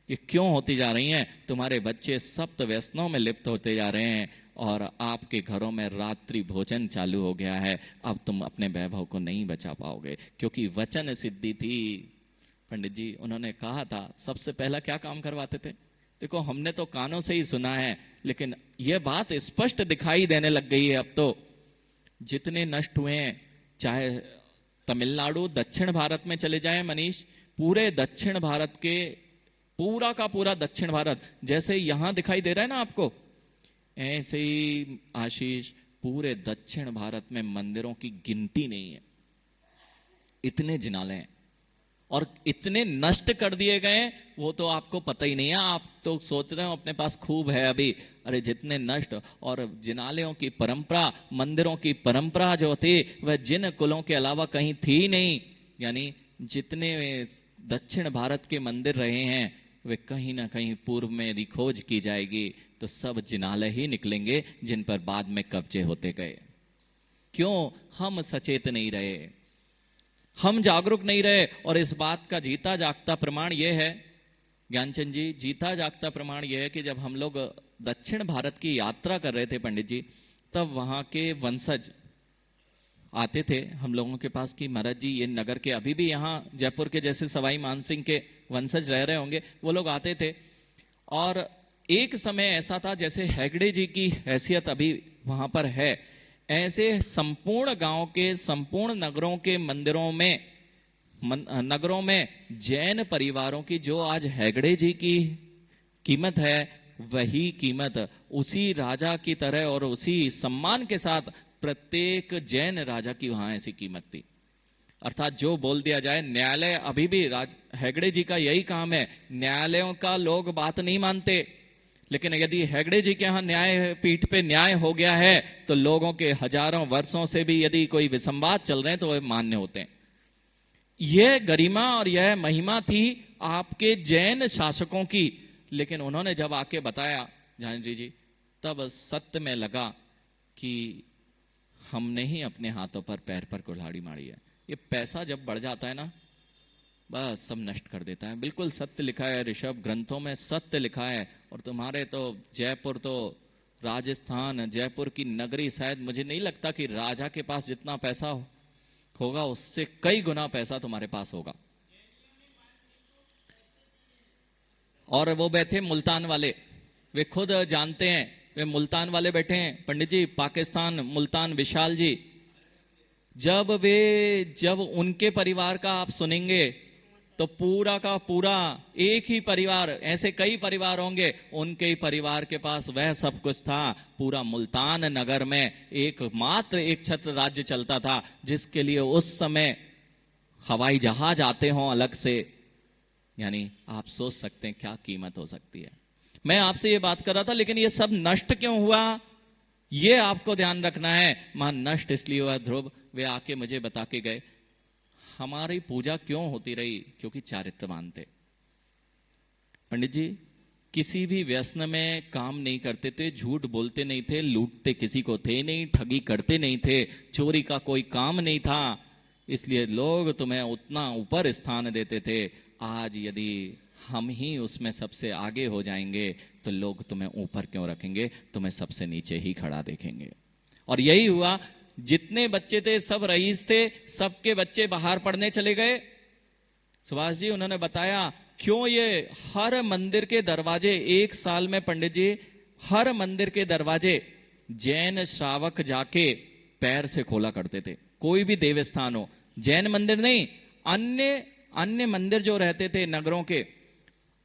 ये क्यों होती जा रही हैं? तुम्हारे बच्चे सप्त व्यसनों में लिप्त होते जा रहे हैं और आपके घरों में रात्रि भोजन चालू हो गया है। अब तुम अपने वैभव को नहीं बचा पाओगे, क्योंकि वचन सिद्धि थी। पंडित जी उन्होंने कहा था, सबसे पहला क्या काम करवाते थे? देखो हमने तो कानों से ही सुना है, लेकिन यह बात स्पष्ट दिखाई देने लग गई है अब तो। जितने नष्ट हुए हैं, चाहे तमिलनाडु दक्षिण भारत में चले जाएं मनीष, पूरे दक्षिण भारत के पूरा का पूरा दक्षिण भारत जैसे यहां दिखाई दे रहा है ना आपको, ऐसे ही आशीष पूरे दक्षिण भारत में मंदिरों की गिनती नहीं है। इतने जिनाले हैं और इतने नष्ट कर दिए गए, वो तो आपको पता ही नहीं है। आप तो सोच रहे हो अपने पास खूब है अभी, अरे जितने नष्ट। और जिनालयों की परंपरा, मंदिरों की परंपरा जो थी वह जिन कुलों के अलावा कहीं थी नहीं। यानी जितने दक्षिण भारत के मंदिर रहे हैं वे कहीं ना कहीं पूर्व में यदि खोज की जाएगी तो सब जिनालय ही निकलेंगे जिन पर बाद में कब्जे होते गए। क्यों? हम सचेत नहीं रहे, हम जागरूक नहीं रहे। और इस बात का जीता जागता प्रमाण यह है ज्ञानचंद जी, जीता जागता प्रमाण यह है कि जब हम लोग दक्षिण भारत की यात्रा कर रहे थे पंडित जी, तब वहां के वंशज आते थे हम लोगों के पास कि महाराज जी ये नगर के, अभी भी यहाँ जयपुर के जैसे सवाई मानसिंह के वंशज रह रहे होंगे, वो लोग आते थे। और एक समय ऐसा था जैसे हेगड़े जी की हैसियत अभी वहां पर है, ऐसे संपूर्ण गांव के, संपूर्ण नगरों के मंदिरों में, नगरों में जैन परिवारों की जो आज हेगड़े जी की कीमत है, वही कीमत उसी राजा की तरह और उसी सम्मान के साथ प्रत्येक जैन राजा की वहां ऐसी कीमत थी। अर्थात जो बोल दिया जाए, न्यायालय अभी भी हेगड़े जी का यही काम है, न्यायालयों का लोग बात नहीं मानते, लेकिन यदि हेगड़े जी के यहाँ न्याय पीठ पे न्याय हो गया है तो लोगों के हजारों वर्षों से भी यदि कोई विसंवाद चल रहे हैं तो वे मान्य होते हैं। यह गरिमा और यह महिमा थी आपके जैन शासकों की। लेकिन उन्होंने जब आके बताया जानवी जी, तब सत्य में लगा कि हमने ही अपने हाथों पर पैर पर कुल्हाड़ी मारी है। ये पैसा जब बढ़ जाता है ना, बस सब नष्ट कर देता है। बिल्कुल सत्य लिखा है ऋषभ, ग्रंथों में सत्य लिखा है। और तुम्हारे तो जयपुर, तो राजस्थान, जयपुर की नगरी, शायद मुझे नहीं लगता कि राजा के पास जितना पैसा होगा उससे कई गुना पैसा तुम्हारे पास होगा। और वो बैठे मुल्तान वाले, वे खुद जानते हैं, वे मुल्तान वाले बैठे हैं पंडित जी, पाकिस्तान, मुल्तान, विशाल जी। जब उनके परिवार का आप सुनेंगे तो पूरा का पूरा एक ही परिवार, ऐसे कई परिवार होंगे, उनके ही परिवार के पास वह सब कुछ था। पूरा मुल्तान नगर में एकमात्र एक छत्र राज्य चलता था जिसके लिए उस समय हवाई जहाज आते हों अलग से। यानी आप सोच सकते हैं क्या कीमत हो सकती है। मैं आपसे ये बात कर रहा था, लेकिन ये सब नष्ट क्यों हुआ ये आपको ध्यान रखना है। मां नष्ट इसलिए हुआ, ध्रुव वे आके मुझे बता के गए, हमारी पूजा क्यों होती रही? क्योंकि चारित्रवान थे पंडित जी। किसी भी व्यसन में काम नहीं करते थे, झूठ बोलते नहीं थे, लूटते किसी को थे नहीं, ठगी करते नहीं थे, चोरी का कोई काम नहीं था, इसलिए लोग तुम्हें उतना ऊपर स्थान देते थे। आज यदि हम ही उसमें सबसे आगे हो जाएंगे तो लोग तुम्हें ऊपर क्यों रखेंगे, तुम्हें सबसे नीचे ही खड़ा देखेंगे। और यही हुआ, जितने बच्चे थे सब रईस थे, सबके बच्चे बाहर पढ़ने चले गए। सुभाष जी उन्होंने बताया क्यों ये हर मंदिर के दरवाजे, एक साल में पंडित जी हर मंदिर के दरवाजे जैन श्रावक जाके पैर से खोला करते थे। कोई भी देवस्थान हो, जैन मंदिर नहीं, अन्य मंदिर जो रहते थे नगरों के,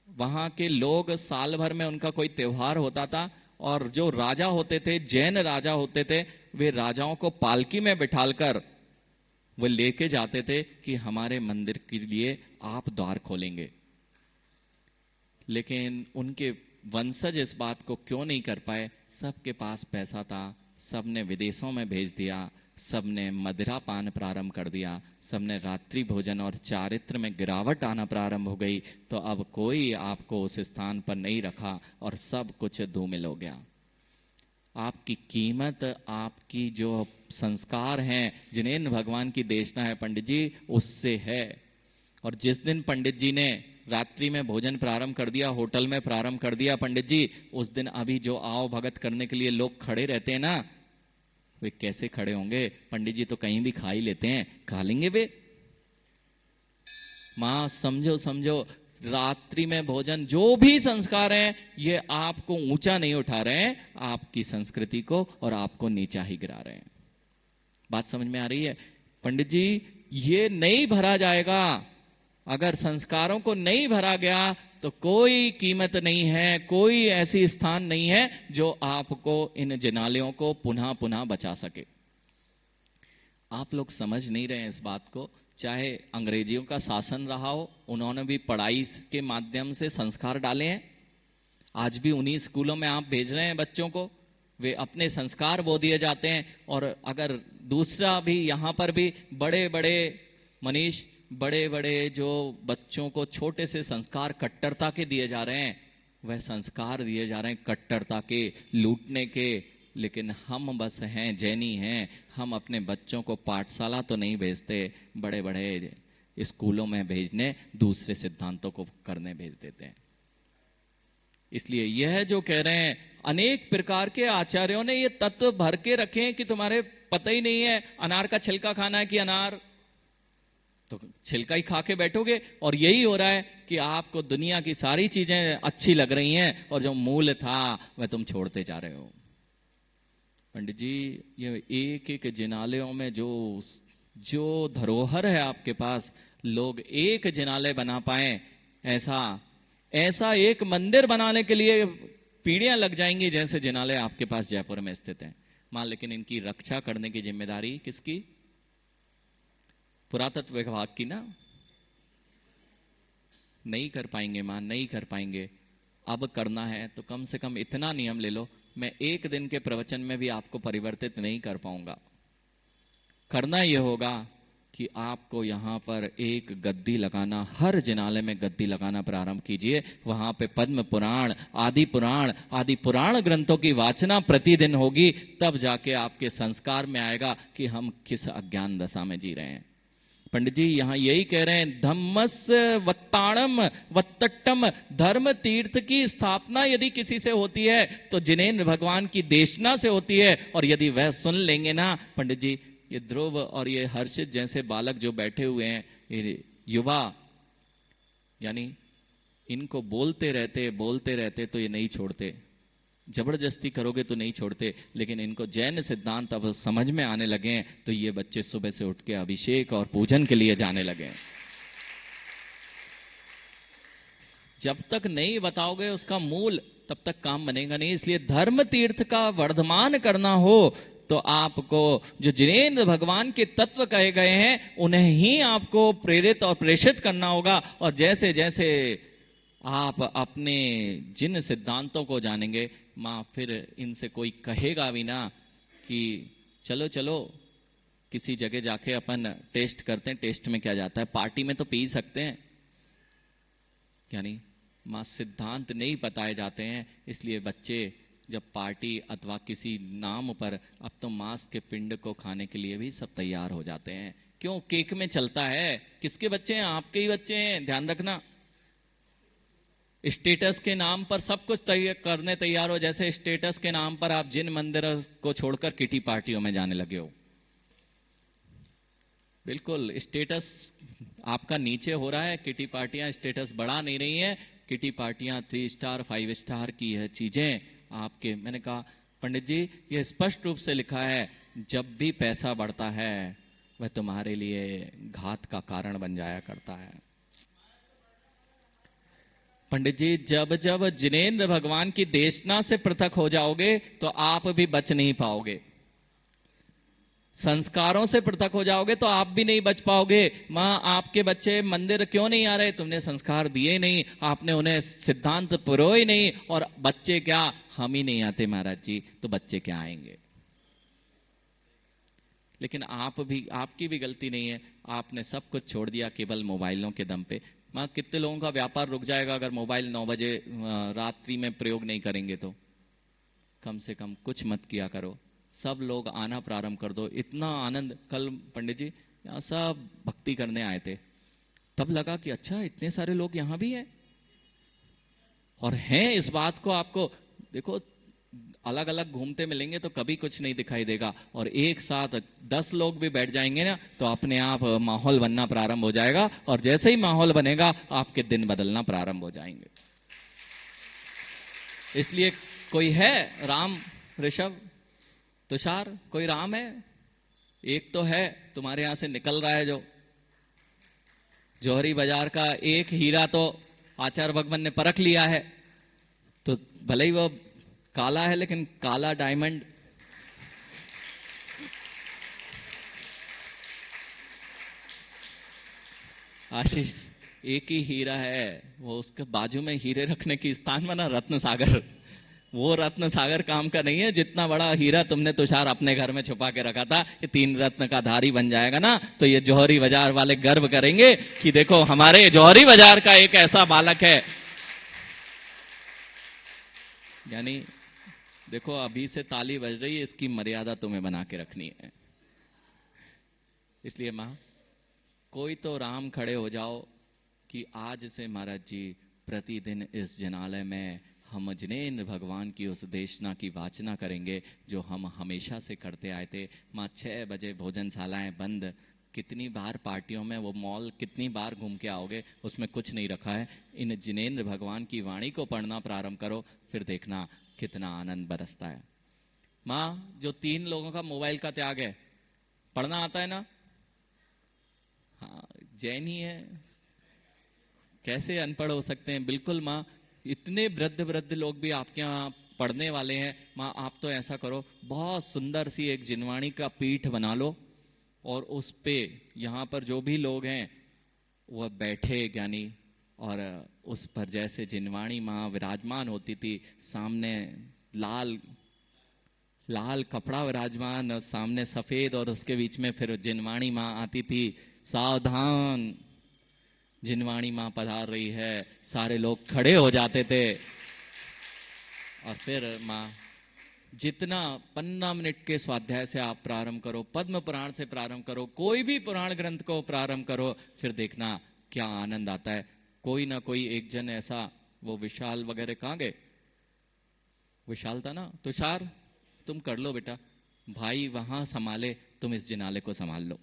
वहां के लोग साल भर में उनका कोई त्योहार होता था और जो राजा होते थे, जैन राजा होते थे, वे राजाओं को पालकी में बिठालकर वो लेके जाते थे कि हमारे मंदिर के लिए आप द्वार खोलेंगे। लेकिन उनके वंशज इस बात को क्यों नहीं कर पाए? सबके पास पैसा था, सबने विदेशों में भेज दिया, सबने मदिरा पान प्रारंभ कर दिया, सबने रात्रि भोजन और चारित्र में गिरावट आना प्रारंभ हो गई, तो अब कोई आपको उस स्थान पर नहीं रखा और सब कुछ धूमिल हो गया। आपकी कीमत, आपकी जो संस्कार हैं, जिनेंद्र भगवान की देशना है पंडित जी, उससे है। और जिस दिन पंडित जी ने रात्रि में भोजन प्रारंभ कर दिया, होटल में प्रारंभ कर दिया पंडित जी, उस दिन अभी जो आओ भगत करने के लिए लोग खड़े रहते हैं ना, वे कैसे खड़े होंगे? पंडित जी तो कहीं भी खा ही लेते हैं, खा लेंगे वे। मां समझो समझो, रात्रि में भोजन, जो भी संस्कार हैं, ये आपको ऊंचा नहीं उठा रहे हैं, आपकी संस्कृति को और आपको नीचा ही गिरा रहे हैं। बात समझ में आ रही है पंडित जी? ये नहीं भरा जाएगा। अगर संस्कारों को नहीं भरा गया तो कोई कीमत नहीं है, कोई ऐसी स्थान नहीं है जो आपको इन जिनालयों को पुनः पुनः बचा सके। आप लोग समझ नहीं रहे हैं इस बात को। चाहे अंग्रेजियों का शासन रहा हो, उन्होंने भी पढ़ाई के माध्यम से संस्कार डाले हैं। आज भी उन्हीं स्कूलों में आप भेज रहे हैं बच्चों को, वे अपने संस्कार बो दिए जाते हैं। और अगर दूसरा भी, यहां पर भी बड़े बड़े मनीष, बड़े बड़े जो बच्चों को छोटे से संस्कार कट्टरता के दिए जा रहे हैं, वह संस्कार दिए जा रहे हैं कट्टरता के, लूटने के। लेकिन हम बस हैं, जैनी हैं, हम अपने बच्चों को पाठशाला तो नहीं भेजते, बड़े बड़े स्कूलों में भेजने, दूसरे सिद्धांतों को करने भेज देते हैं। इसलिए यह जो कह रहे हैं, अनेक प्रकार के आचार्यों ने ये तत्व भर के रखे हैं कि तुम्हारे पता ही नहीं है अनार का छिलका खाना है कि अनार, तो छिलका ही खा के बैठोगे। और यही हो रहा है कि आपको दुनिया की सारी चीजें अच्छी लग रही हैं और जो मूल था वह तुम छोड़ते जा रहे हो। पंडित जी, ये एक एक जिनालयों में जो धरोहर है आपके पास, लोग एक जिनालय बना पाए, ऐसा एक मंदिर बनाने के लिए पीढ़ियां लग जाएंगी जैसे जिनालय आपके पास जयपुर में स्थित है। मां, लेकिन इनकी रक्षा करने की जिम्मेदारी किसकी? पुरातत्व विभाग की ना। नहीं कर पाएंगे मां, नहीं कर पाएंगे। अब करना है तो कम से कम इतना नियम ले लो, मैं एक दिन के प्रवचन में भी आपको परिवर्तित नहीं कर पाऊंगा। करना यह होगा कि आपको यहां पर एक गद्दी लगाना, हर जिनालय में गद्दी लगाना प्रारंभ कीजिए। वहां पे पद्म पुराण, आदि पुराण ग्रंथों की वाचना प्रतिदिन होगी, तब जाके आपके संस्कार में आएगा कि हम किस अज्ञान दशा में जी रहे हैं। पंडित जी यहां यही कह रहे हैं, धम्मस्य वत्ताणम वत्तट्टम, धर्म तीर्थ की स्थापना यदि किसी से होती है तो जिनेंद्र भगवान की देशना से होती है। और यदि वह सुन लेंगे ना पंडित जी, ये ध्रुव और ये हर्षित जैसे बालक जो बैठे हुए हैं, ये युवा, यानी इनको बोलते रहते तो ये नहीं छोड़ते, जबरदस्ती करोगे तो नहीं छोड़ते। लेकिन इनको जैन सिद्धांत अब समझ में आने लगे हैं तो ये बच्चे सुबह से उठ के अभिषेक और पूजन के लिए जाने लगे हैं। जब तक नहीं बताओगे उसका मूल, तब तक काम बनेगा नहीं। इसलिए धर्म तीर्थ का वर्धमान करना हो तो आपको जो जिनेंद्र भगवान के तत्व कहे गए हैं उन्हें ही आपको प्रेरित और प्रेषित करना होगा। और जैसे जैसे आप अपने जिन सिद्धांतों को जानेंगे, मां, फिर इनसे कोई कहेगा भी ना कि चलो चलो किसी जगह जाके अपन टेस्ट करते हैं। टेस्ट में क्या जाता है, पार्टी में तो पी सकते हैं। यानी मां, सिद्धांत नहीं बताए जाते हैं, इसलिए बच्चे जब पार्टी अथवा किसी नाम पर, अब तो मांस के पिंड को खाने के लिए भी सब तैयार हो जाते हैं। क्यों? केक में चलता है। किसके बच्चे हैं? आपके ही बच्चे हैं, ध्यान रखना। स्टेटस के नाम पर सब कुछ करने तैयार हो, जैसे स्टेटस के नाम पर आप जिन मंदिर को छोड़कर किटी पार्टियों में जाने लगे हो। बिल्कुल, स्टेटस आपका नीचे हो रहा है, किटी पार्टियां स्टेटस बढ़ा नहीं रही हैं। किटी पार्टियां 3 स्टार 5 स्टार की है चीजें आपके। मैंने कहा पंडित जी, यह स्पष्ट रूप से लिखा है, जब भी पैसा बढ़ता है वह तुम्हारे लिए घात का कारण बन जाया करता है। पंडित जी, जब जब जिनेंद्र भगवान की देशना से पृथक हो जाओगे तो आप भी बच नहीं पाओगे। संस्कारों से पृथक हो जाओगे तो आप भी नहीं बच पाओगे। मां, आपके बच्चे मंदिर क्यों नहीं आ रहे? तुमने संस्कार दिए नहीं, आपने उन्हें सिद्धांत पुरोए नहीं। और बच्चे क्या, हम ही नहीं आते महाराज जी, तो बच्चे क्या आएंगे? लेकिन आपकी भी गलती नहीं है, आपने सब कुछ छोड़ दिया केवल मोबाइलों के दम पे। माँ, कितने लोगों का व्यापार रुक जाएगा अगर मोबाइल 9 बजे रात्रि में प्रयोग नहीं करेंगे तो। कम से कम कुछ मत किया करो, सब लोग आना प्रारंभ कर दो। इतना आनंद, कल पंडित जी यहाँ सब भक्ति करने आए थे, तब लगा कि अच्छा इतने सारे लोग यहाँ भी हैं, और हैं इस बात को आपको देखो, अलग अलग घूमते मिलेंगे तो कभी कुछ नहीं दिखाई देगा, और एक साथ 10 लोग भी बैठ जाएंगे ना तो अपने आप माहौल बनना प्रारंभ हो जाएगा, और जैसे ही माहौल बनेगा आपके दिन बदलना प्रारंभ हो जाएंगे। इसलिए कोई है राम, ऋषभ, तुषार, कोई राम है? एक तो है तुम्हारे यहां से निकल रहा है, जो जौहरी बाजार का एक हीरा तो आचार्य भगवान ने परख लिया है, तो भले ही वो काला है लेकिन काला डायमंड। आशीष, एक ही हीरा है, वो उसके बाजू में हीरे रखने की स्थान बना रत्न सागर। वो रत्न सागर काम का नहीं है। जितना बड़ा हीरा तुमने तुषार अपने घर में छुपा के रखा था, ये 3 रत्न का धारी बन जाएगा ना, तो ये जौहरी बाजार वाले गर्व करेंगे कि देखो हमारे जौहरी बाजार का एक ऐसा बालक है। यानी देखो, अभी से ताली बज रही है, इसकी मर्यादा तुम्हें बना के रखनी है। इसलिए मां, कोई तो राम खड़े हो जाओ कि आज से महाराज जी प्रतिदिन इस जनालय में हम जिनेंद्र भगवान की उस देशना की वाचना करेंगे जो हम हमेशा से करते आए थे। माँ, 6 बजे भोजनशालाएं बंद, कितनी बार पार्टियों में वो मॉल कितनी बार घूम के आओगे, उसमें कुछ नहीं रखा है। इन जिनेंद्र भगवान की वाणी को पढ़ना प्रारंभ करो, फिर देखना कितना आनंद बरसता है। माँ, जो 3 लोगों का मोबाइल का त्याग है, पढ़ना आता है ना? हाँ, जैन ही है, कैसे अनपढ़ हो सकते हैं? बिल्कुल माँ, इतने वृद्ध लोग भी आपके यहाँ पढ़ने वाले हैं। माँ, आप तो ऐसा करो, बहुत सुंदर सी एक जिनवाणी का पीठ बना लो, और उस पे यहाँ पर जो भी लोग हैं वह बैठे ज्ञानी, और उस पर जैसे जिनवाणी माँ विराजमान होती थी, सामने लाल लाल कपड़ा विराजमान, सामने सफेद, और उसके बीच में फिर जिनवाणी माँ आती थी। सावधान, जिनवाणी माँ पधार रही है, सारे लोग खड़े हो जाते थे। और फिर माँ, जितना 15 मिनट के स्वाध्याय से आप प्रारंभ करो, पद्म पुराण से प्रारंभ करो, कोई भी पुराण ग्रंथ को प्रारंभ करो, फिर देखना क्या आनंद आता है। कोई ना कोई एक जन ऐसा, वो विशाल वगैरह कहाँ गए? विशाल था ना? तुषार, तुम कर लो बेटा, भाई वहां संभाले, तुम इस जिनाले को संभाल लो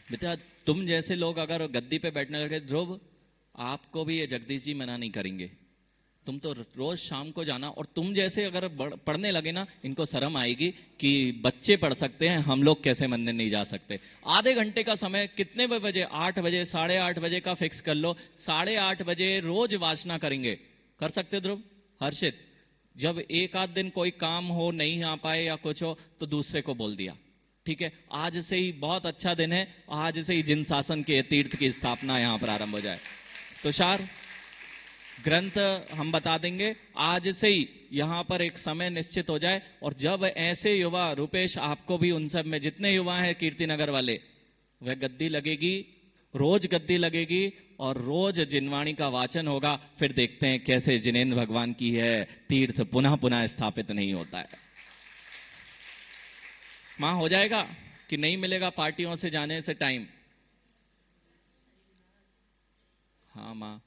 बेटा। तुम जैसे लोग अगर गद्दी पे बैठने लगे, ध्रुव, आपको भी ये जगदीश जी मना नहीं करेंगे, तुम तो रोज शाम को जाना। और तुम जैसे अगर पढ़ने लगे ना, इनको शर्म आएगी कि बच्चे पढ़ सकते हैं, हम लोग कैसे मंदिर नहीं जा सकते। आधे घंटे का समय, कितने बजे? 8 बजे, 8:30 बजे का फिक्स कर लो। 8:30 बजे रोज वाचना करेंगे। कर सकते ध्रुव? हर्षित, जब एक आध दिन कोई काम हो, नहीं आ पाए या कुछ हो, तो दूसरे को बोल दिया, ठीक है, आज से ही बहुत अच्छा दिन है, आज से ही जिन शासन के तीर्थ की स्थापना यहां प्रारंभ हो जाए। तुषार, ग्रंथ हम बता देंगे, आज से ही यहां पर एक समय निश्चित हो जाए, और जब ऐसे युवा, रुपेश आपको भी उन सब में जितने युवा हैं कीर्तिनगर वाले, वह गद्दी लगेगी, रोज गद्दी लगेगी, और रोज जिनवाणी का वाचन होगा। फिर देखते हैं कैसे जिनेंद्र भगवान की है तीर्थ पुनः पुनः स्थापित नहीं होता है। मां, हो जाएगा कि नहीं मिलेगा पार्टियों से जाने से टाइम? हाँ मां,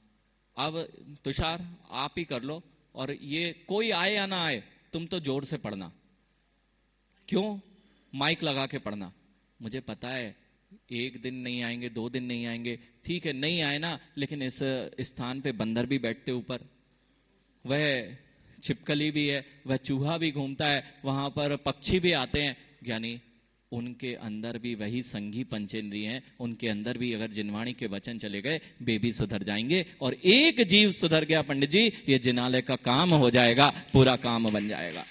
अब तुषार आप ही कर लो, और ये कोई आए या ना आए, तुम तो जोर से पढ़ना। क्यों? माइक लगा के पढ़ना। मुझे पता है 1 दिन नहीं आएंगे, 2 दिन नहीं आएंगे, ठीक है, नहीं आए ना, लेकिन इस स्थान पे बंदर भी बैठते ऊपर, वह छिपकली भी है, वह चूहा भी घूमता है, वहां पर पक्षी भी आते हैं, यानी उनके अंदर भी वही संघी पंचेंद्रिय हैं, उनके अंदर भी अगर जिनवाणी के वचन चले गए, वे भी सुधर जाएंगे। और एक जीव सुधर गया पंडित जी, ये जिनालय का काम हो जाएगा, पूरा काम बन जाएगा।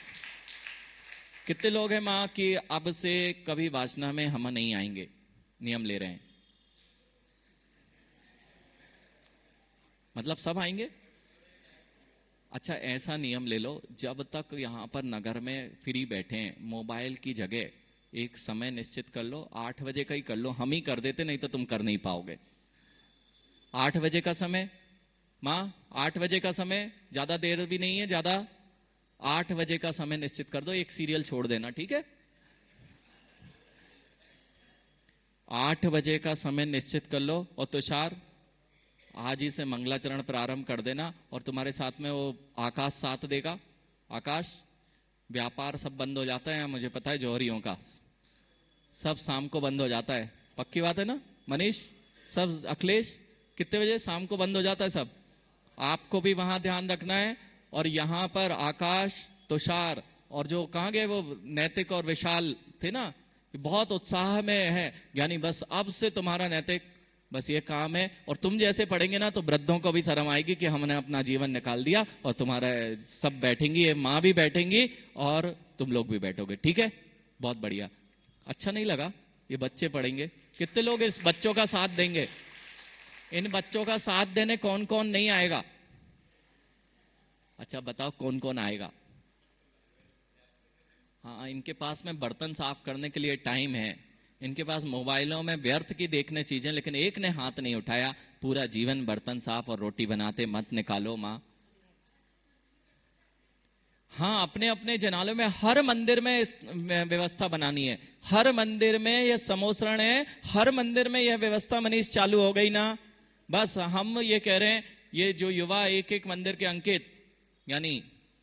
कितने लोग हैं मां कि अब से कभी वासना में हम नहीं आएंगे, नियम ले रहे हैं? मतलब सब आएंगे? अच्छा ऐसा नियम ले लो, जब तक यहाँ पर नगर में फ्री बैठे हैं, मोबाइल की जगह एक समय निश्चित कर लो, 8 बजे का ही कर लो। हम ही कर देते, नहीं तो तुम कर नहीं पाओगे। 8 बजे का समय, माँ 8 बजे का समय, ज्यादा देर भी नहीं है, ज्यादा 8 बजे का समय निश्चित कर दो, एक सीरियल छोड़ देना, ठीक है? 8 बजे का समय निश्चित कर लो। और तुषार आज ही से मंगलाचरण प्रारंभ कर देना, और तुम्हारे साथ में वो आकाश साथ देगा। आकाश, व्यापार सब बंद हो जाता है मुझे पता है, जौहरियों का सब शाम को बंद हो जाता है, पक्की बात है ना मनीष? सब, अखिलेश, कितने बजे शाम को बंद हो जाता है सब? आपको भी वहां ध्यान रखना है। और यहां पर आकाश, तुषार और जो कहाँ गए वो नैतिक और विशाल थे ना, बहुत उत्साह में है। यानी बस अब से तुम्हारा नैतिक बस ये काम है, और तुम जैसे पढ़ेंगे ना तो वृद्धों को भी शर्म आएगी कि हमने अपना जीवन निकाल दिया, और तुम्हारा सब बैठेंगी, ये माँ भी बैठेंगी और तुम लोग भी बैठोगे, ठीक है? बहुत बढ़िया। अच्छा नहीं लगा? ये बच्चे पढ़ेंगे, कितने लोग इस बच्चों का साथ देंगे? इन बच्चों का साथ देने कौन कौन नहीं आएगा? अच्छा बताओ कौन कौन आएगा? हाँ, इनके पास में बर्तन साफ करने के लिए टाइम है, इनके पास मोबाइलों में व्यर्थ की देखने चीजें, लेकिन एक ने हाथ नहीं उठाया। पूरा जीवन बर्तन साफ और रोटी बनाते मत निकालो माँ। हाँ, अपने अपने जनालों में, हर मंदिर में इस व्यवस्था बनानी है। हर मंदिर में यह समोसरण है, हर मंदिर में यह व्यवस्था मनीष चालू हो गई ना। बस हम ये कह रहे हैं, ये जो युवा एक एक मंदिर के अंकित, यानी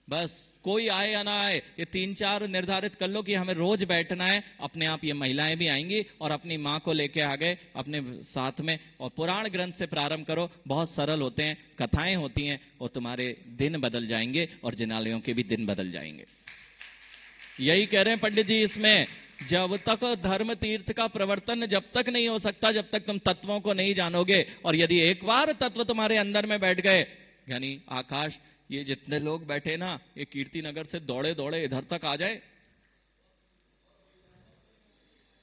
बस कोई आए या ना आए, ये 3-4 निर्धारित कर लो कि हमें रोज बैठना है। अपने आप ये महिलाएं भी आएंगी और अपनी माँ को लेके आ गए अपने साथ में, और पुराण ग्रंथ से प्रारंभ करो, बहुत सरल होते हैं, कथाएं होती हैं, और तुम्हारे दिन बदल जाएंगे और जिनालयों के भी दिन बदल जाएंगे। यही कह रहे हैं पंडित जी इसमें, जब तक धर्म तीर्थ का प्रवर्तन जब तक नहीं हो सकता, जब तक तुम तत्वों को नहीं जानोगे। और यदि एक बार तत्व तुम्हारे अंदर में बैठ गए, यानी आकाश, ये जितने लोग बैठे ना, ये कीर्ति नगर से दौड़े दौड़े इधर तक आ जाए।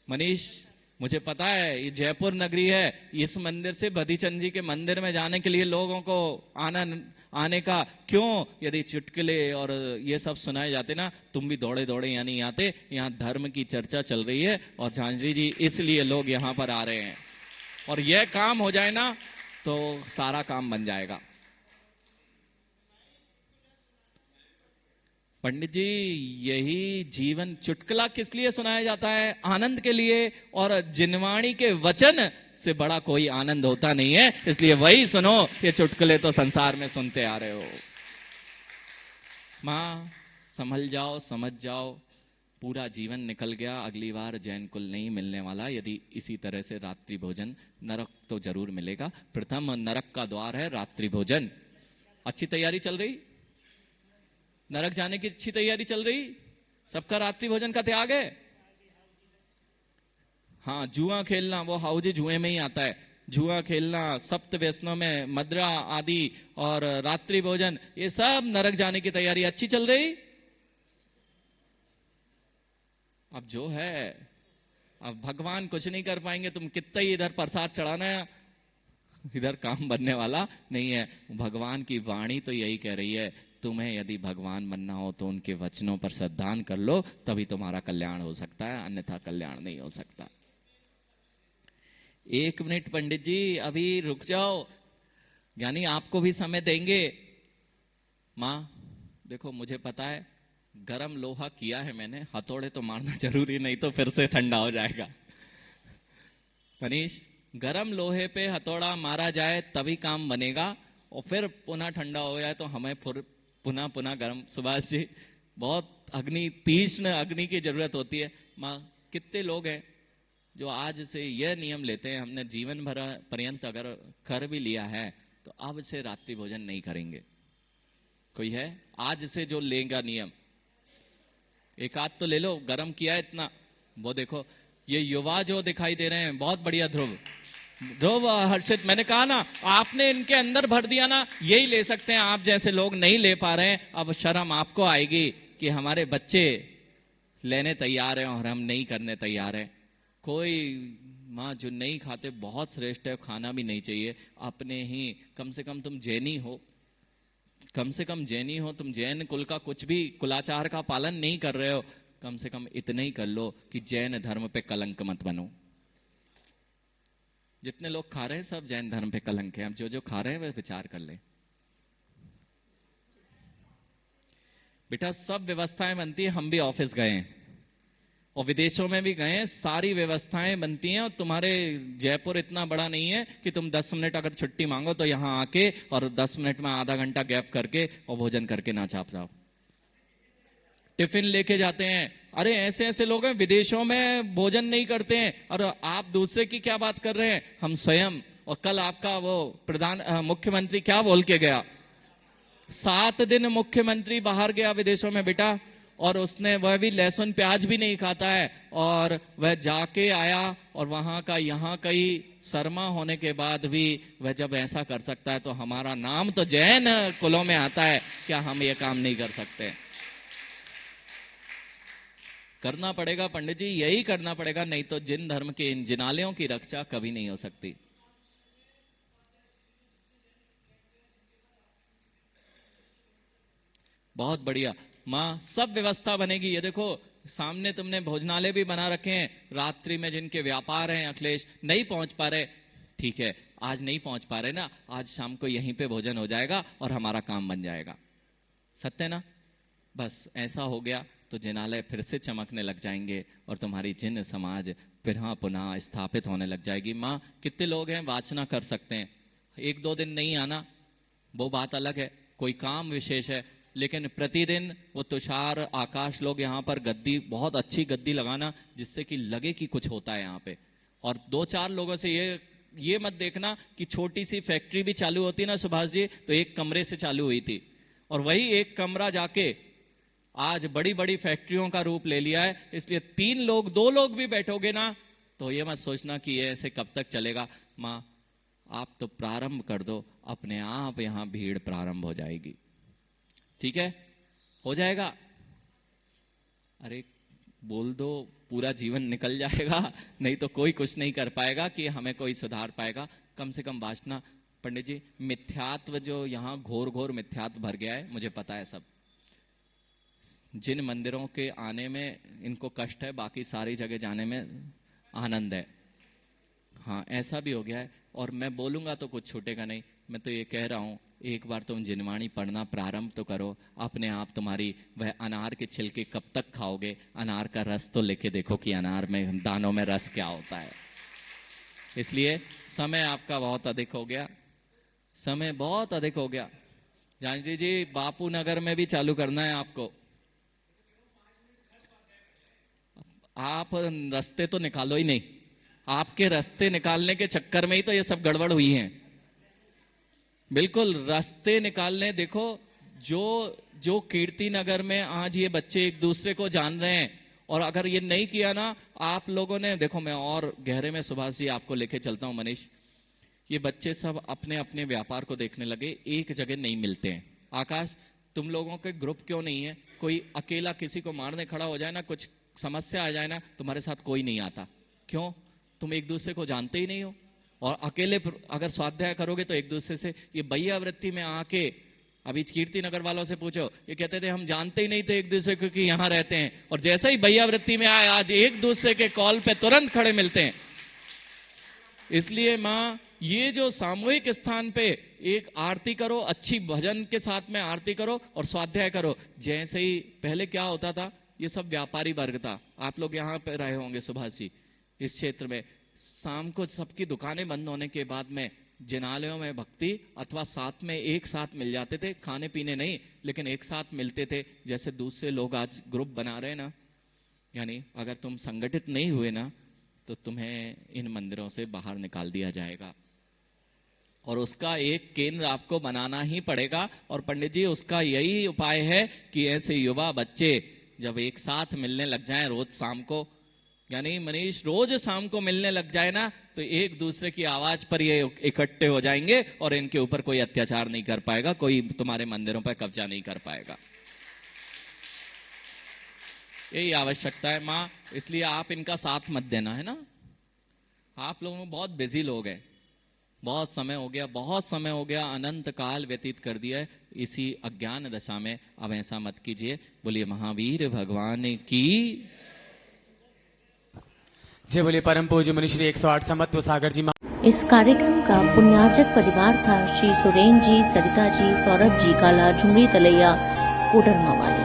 मनीष, मुझे पता है ये जयपुर नगरी है, इस मंदिर से बधीचंद जी के मंदिर में जाने के लिए लोगों को आने का क्यों, यदि चुटकुले और ये सब सुनाए जाते ना, तुम भी दौड़े दौड़े यहाँ नहीं आते। यहाँ धर्म की चर्चा चल रही है और झांझरी जी इसलिए लोग यहाँ पर आ रहे हैं, और यह काम हो जाए ना तो सारा काम बन जाएगा। पंडित जी, यही जीवन चुटकुला किस लिए सुनाया जाता है? आनंद के लिए, और जिनवाणी के वचन से बड़ा कोई आनंद होता नहीं है, इसलिए वही सुनो। ये चुटकुले तो संसार में सुनते आ रहे हो। माँ संभल जाओ, समझ जाओ, पूरा जीवन निकल गया, अगली बार जैन कुल नहीं मिलने वाला यदि इसी तरह से रात्रि भोजन। नरक तो जरूर मिलेगा, प्रथम नरक का द्वार है रात्रि भोजन। अच्छी तैयारी चल रही, नरक जाने की अच्छी तैयारी चल रही, सबका रात्रि भोजन का त्याग है। हाँ, जुआ खेलना वो हाउजी जुए में ही आता है। जुआ खेलना, सप्त व्यसनों में मदरा आदि और रात्रि भोजन, ये सब नरक जाने की तैयारी अच्छी चल रही। अब जो है, अब भगवान कुछ नहीं कर पाएंगे, तुम कितना ही इधर प्रसाद चढ़ाना है, इधर काम बनने वाला नहीं है। भगवान की वाणी तो यही कह रही है, तुम्हें यदि भगवान बनना हो तो उनके वचनों पर श्रद्धान कर लो, तभी तुम्हारा कल्याण हो सकता है, अन्यथा कल्याण नहीं हो सकता। 1 मिनट पंडित जी, अभी रुक जाओ, यानी आपको भी समय देंगे। माँ देखो, मुझे पता है गरम लोहा किया है मैंने, हथौड़े तो मारना जरूरी नहीं तो फिर से ठंडा हो जाएगा। मनीष, गरम लोहे पे हथौड़ा मारा जाए तभी काम बनेगा, और फिर पुनः ठंडा हो जाए तो हमें पुनः पुनः गर्म। सुभाष जी, बहुत अग्नि, तीक्ष्ण अग्नि की जरूरत होती है। माँ, कितने लोग हैं जो आज से यह नियम लेते हैं, हमने जीवन भर पर्यंत अगर कर भी लिया है तो अब से रात्रि भोजन नहीं करेंगे। कोई है आज से जो लेगा नियम? एक आध तो ले लो, गरम किया है इतना। वो देखो, ये युवा जो दिखाई दे रहे हैं, बहुत बढ़िया। ध्रुव, हर्षित, मैंने कहा ना, आपने इनके अंदर भर दिया ना, यही ले सकते हैं। आप जैसे लोग नहीं ले पा रहे हैं, अब शर्म आपको आएगी कि हमारे बच्चे लेने तैयार हैं और हम नहीं करने तैयार हैं। कोई माँ जो नहीं खाते बहुत श्रेष्ठ है, खाना भी नहीं चाहिए। अपने ही, कम से कम तुम जैनी हो, कम से कम जैनी हो, तुम जैन कुल का कुछ भी कुलाचार का पालन नहीं कर रहे हो, कम से कम इतना ही कर लो कि जैन धर्म पे कलंक मत बनो। जितने लोग खा रहे हैं सब जैन धर्म पे कलंक है। अब जो जो खा रहे हैं वह विचार कर ले। बेटा सब व्यवस्थाएं बनती है, हम भी ऑफिस गए हैं और विदेशों में भी गए हैं, सारी व्यवस्थाएं बनती हैं। और तुम्हारे जयपुर इतना बड़ा नहीं है कि तुम 10 मिनट अगर छुट्टी मांगो तो यहां आके और 10 मिनट में आधा घंटा गैप करके और भोजन करके ना चाप जाओ। टिफिन लेके जाते हैं। अरे ऐसे ऐसे लोग हैं विदेशों में भोजन नहीं करते हैं, और आप दूसरे की क्या बात कर रहे हैं, हम स्वयं। और कल आपका वो मुख्यमंत्री क्या बोल के गया, 7 दिन मुख्यमंत्री बाहर गया विदेशों में बेटा, और उसने वह भी लहसुन प्याज भी नहीं खाता है, और वह जाके आया और वहां का यहाँ कई शर्मा होने के बाद भी वह जब ऐसा कर सकता है तो हमारा नाम तो जैन कुलों में आता है, क्या हम ये काम नहीं कर सकते? करना पड़ेगा पंडित जी, यही करना पड़ेगा, नहीं तो जिन धर्म के इन जिनालयों की रक्षा कभी नहीं हो सकती। बहुत बढ़िया माँ, सब व्यवस्था बनेगी। ये देखो सामने तुमने भोजनालय भी बना रखे हैं, रात्रि में जिनके व्यापार हैं, अखिलेश नहीं पहुंच पा रहे, ठीक है आज नहीं पहुंच पा रहे ना, आज शाम को यहीं पे भोजन हो जाएगा और हमारा काम बन जाएगा। सत्य ना? बस ऐसा हो गया तो जिनालय फिर से चमकने लग जाएंगे और तुम्हारी जिन समाज फिर पुनः स्थापित होने लग जाएगी। माँ कितने लोग हैं वाचना कर सकते हैं, 1-2 दिन नहीं आना वो बात अलग है, कोई काम विशेष है, लेकिन प्रतिदिन वो तुषार आकाश लोग यहाँ पर गद्दी, बहुत अच्छी गद्दी लगाना जिससे कि लगे कि कुछ होता है यहाँ पे। और 2-4 लोगों से ये मत देखना कि छोटी सी फैक्ट्री भी चालू होती ना सुभाष जी, तो एक कमरे से चालू हुई थी और वही एक कमरा जाके आज बड़ी बड़ी फैक्ट्रियों का रूप ले लिया है। इसलिए 2 लोग भी बैठोगे ना तो ये मत सोचना कि ये ऐसे कब तक चलेगा। माँ आप तो प्रारंभ कर दो, अपने आप यहां भीड़ प्रारंभ हो जाएगी। ठीक है, हो जाएगा। अरे बोल दो, पूरा जीवन निकल जाएगा, नहीं तो कोई कुछ नहीं कर पाएगा कि हमें कोई सुधार पाएगा। कम से कम वासना पंडित जी, मिथ्यात्व जो यहाँ घोर घोर मिथ्यात्व भर गया है, मुझे पता है सब। जिन मंदिरों के आने में इनको कष्ट है, बाकी सारी जगह जाने में आनंद है। हाँ ऐसा भी हो गया है, और मैं बोलूंगा तो कुछ छूटेगा नहीं। मैं तो ये कह रहा हूं, एक बार तुम जिनवाणी पढ़ना प्रारंभ तो करो, अपने आप तुम्हारी वह अनार के छिलके कब तक खाओगे, अनार का रस तो लेके देखो कि अनार में दानों में रस क्या होता है। इसलिए समय आपका बहुत अधिक हो गया, समय बहुत अधिक हो गया। जानकी जी बापू नगर में भी चालू करना है आपको। आप रास्ते तो निकालो ही नहीं, आपके रास्ते निकालने के चक्कर में ही तो ये सब गड़बड़ हुई है। बिल्कुल रास्ते निकालने, देखो जो कीर्ति नगर में आज ये बच्चे एक दूसरे को जान रहे हैं, और अगर ये नहीं किया ना आप लोगों ने, देखो मैं और गहरे में सुभाष जी आपको लेके चलता हूं मनीष, ये बच्चे सब अपने अपने व्यापार को देखने लगे, एक जगह नहीं मिलते हैं। आकाश तुम लोगों के ग्रुप क्यों नहीं है? कोई अकेला किसी को मारने खड़ा हो जाए ना, कुछ समस्या आ जाए ना, तुम्हारे साथ कोई नहीं आता। क्यों? तुम एक दूसरे को जानते ही नहीं हो, और अकेले अगर स्वाध्याय करोगे तो एक दूसरे से ये भैया वृत्ति में आके, अभी कीर्ति नगर वालों से पूछो, ये कहते थे हम जानते ही नहीं थे एक दूसरे को कि यहाँ रहते हैं, और जैसे ही भैया वृत्ति में आए आज एक दूसरे के कॉल पे तुरंत खड़े मिलते हैं। इसलिए माँ ये जो सामूहिक स्थान पे एक आरती करो, अच्छी भजन के साथ में आरती करो और स्वाध्याय करो। जैसे ही पहले क्या होता था, ये सब व्यापारी वर्ग था, आप लोग यहाँ पे रहे होंगे सुभाष जी, इस क्षेत्र में शाम को सबकी दुकानें बंद होने के बाद में जिनालयों में भक्ति अथवा साथ में एक साथ मिल जाते थे, खाने पीने नहीं लेकिन एक साथ मिलते थे। जैसे दूसरे लोग आज ग्रुप बना रहे ना, यानी अगर तुम संगठित नहीं हुए ना तो तुम्हें इन मंदिरों से बाहर निकाल दिया जाएगा, और उसका एक केंद्र आपको बनाना ही पड़ेगा। और पंडित जी उसका यही उपाय है कि ऐसे युवा बच्चे जब एक साथ मिलने लग जाएं रोज शाम को, यानी मनीष रोज शाम को मिलने लग जाए ना, तो एक दूसरे की आवाज पर ये इकट्ठे हो जाएंगे और इनके ऊपर कोई अत्याचार नहीं कर पाएगा, कोई तुम्हारे मंदिरों पर कब्जा नहीं कर पाएगा। यही आवश्यकता है माँ, इसलिए आप इनका साथ मत देना, है ना। आप लोग बहुत बिजी लोग हैं, बहुत समय हो गया, अनंत काल व्यतीत कर दिया है इसी अज्ञान दशा में। अब ऐसा मत कीजिए। बोलिए महावीर भगवान की जय। बोलिए परम पूज्य मनुश्री 108 समत्व सागर जी। इस कार्यक्रम का पुण्यार्जक परिवार था श्री सुरेन जी, सरिता जी, सौरभ जी काला, झुमरी तलैया, कोडरमा वाले।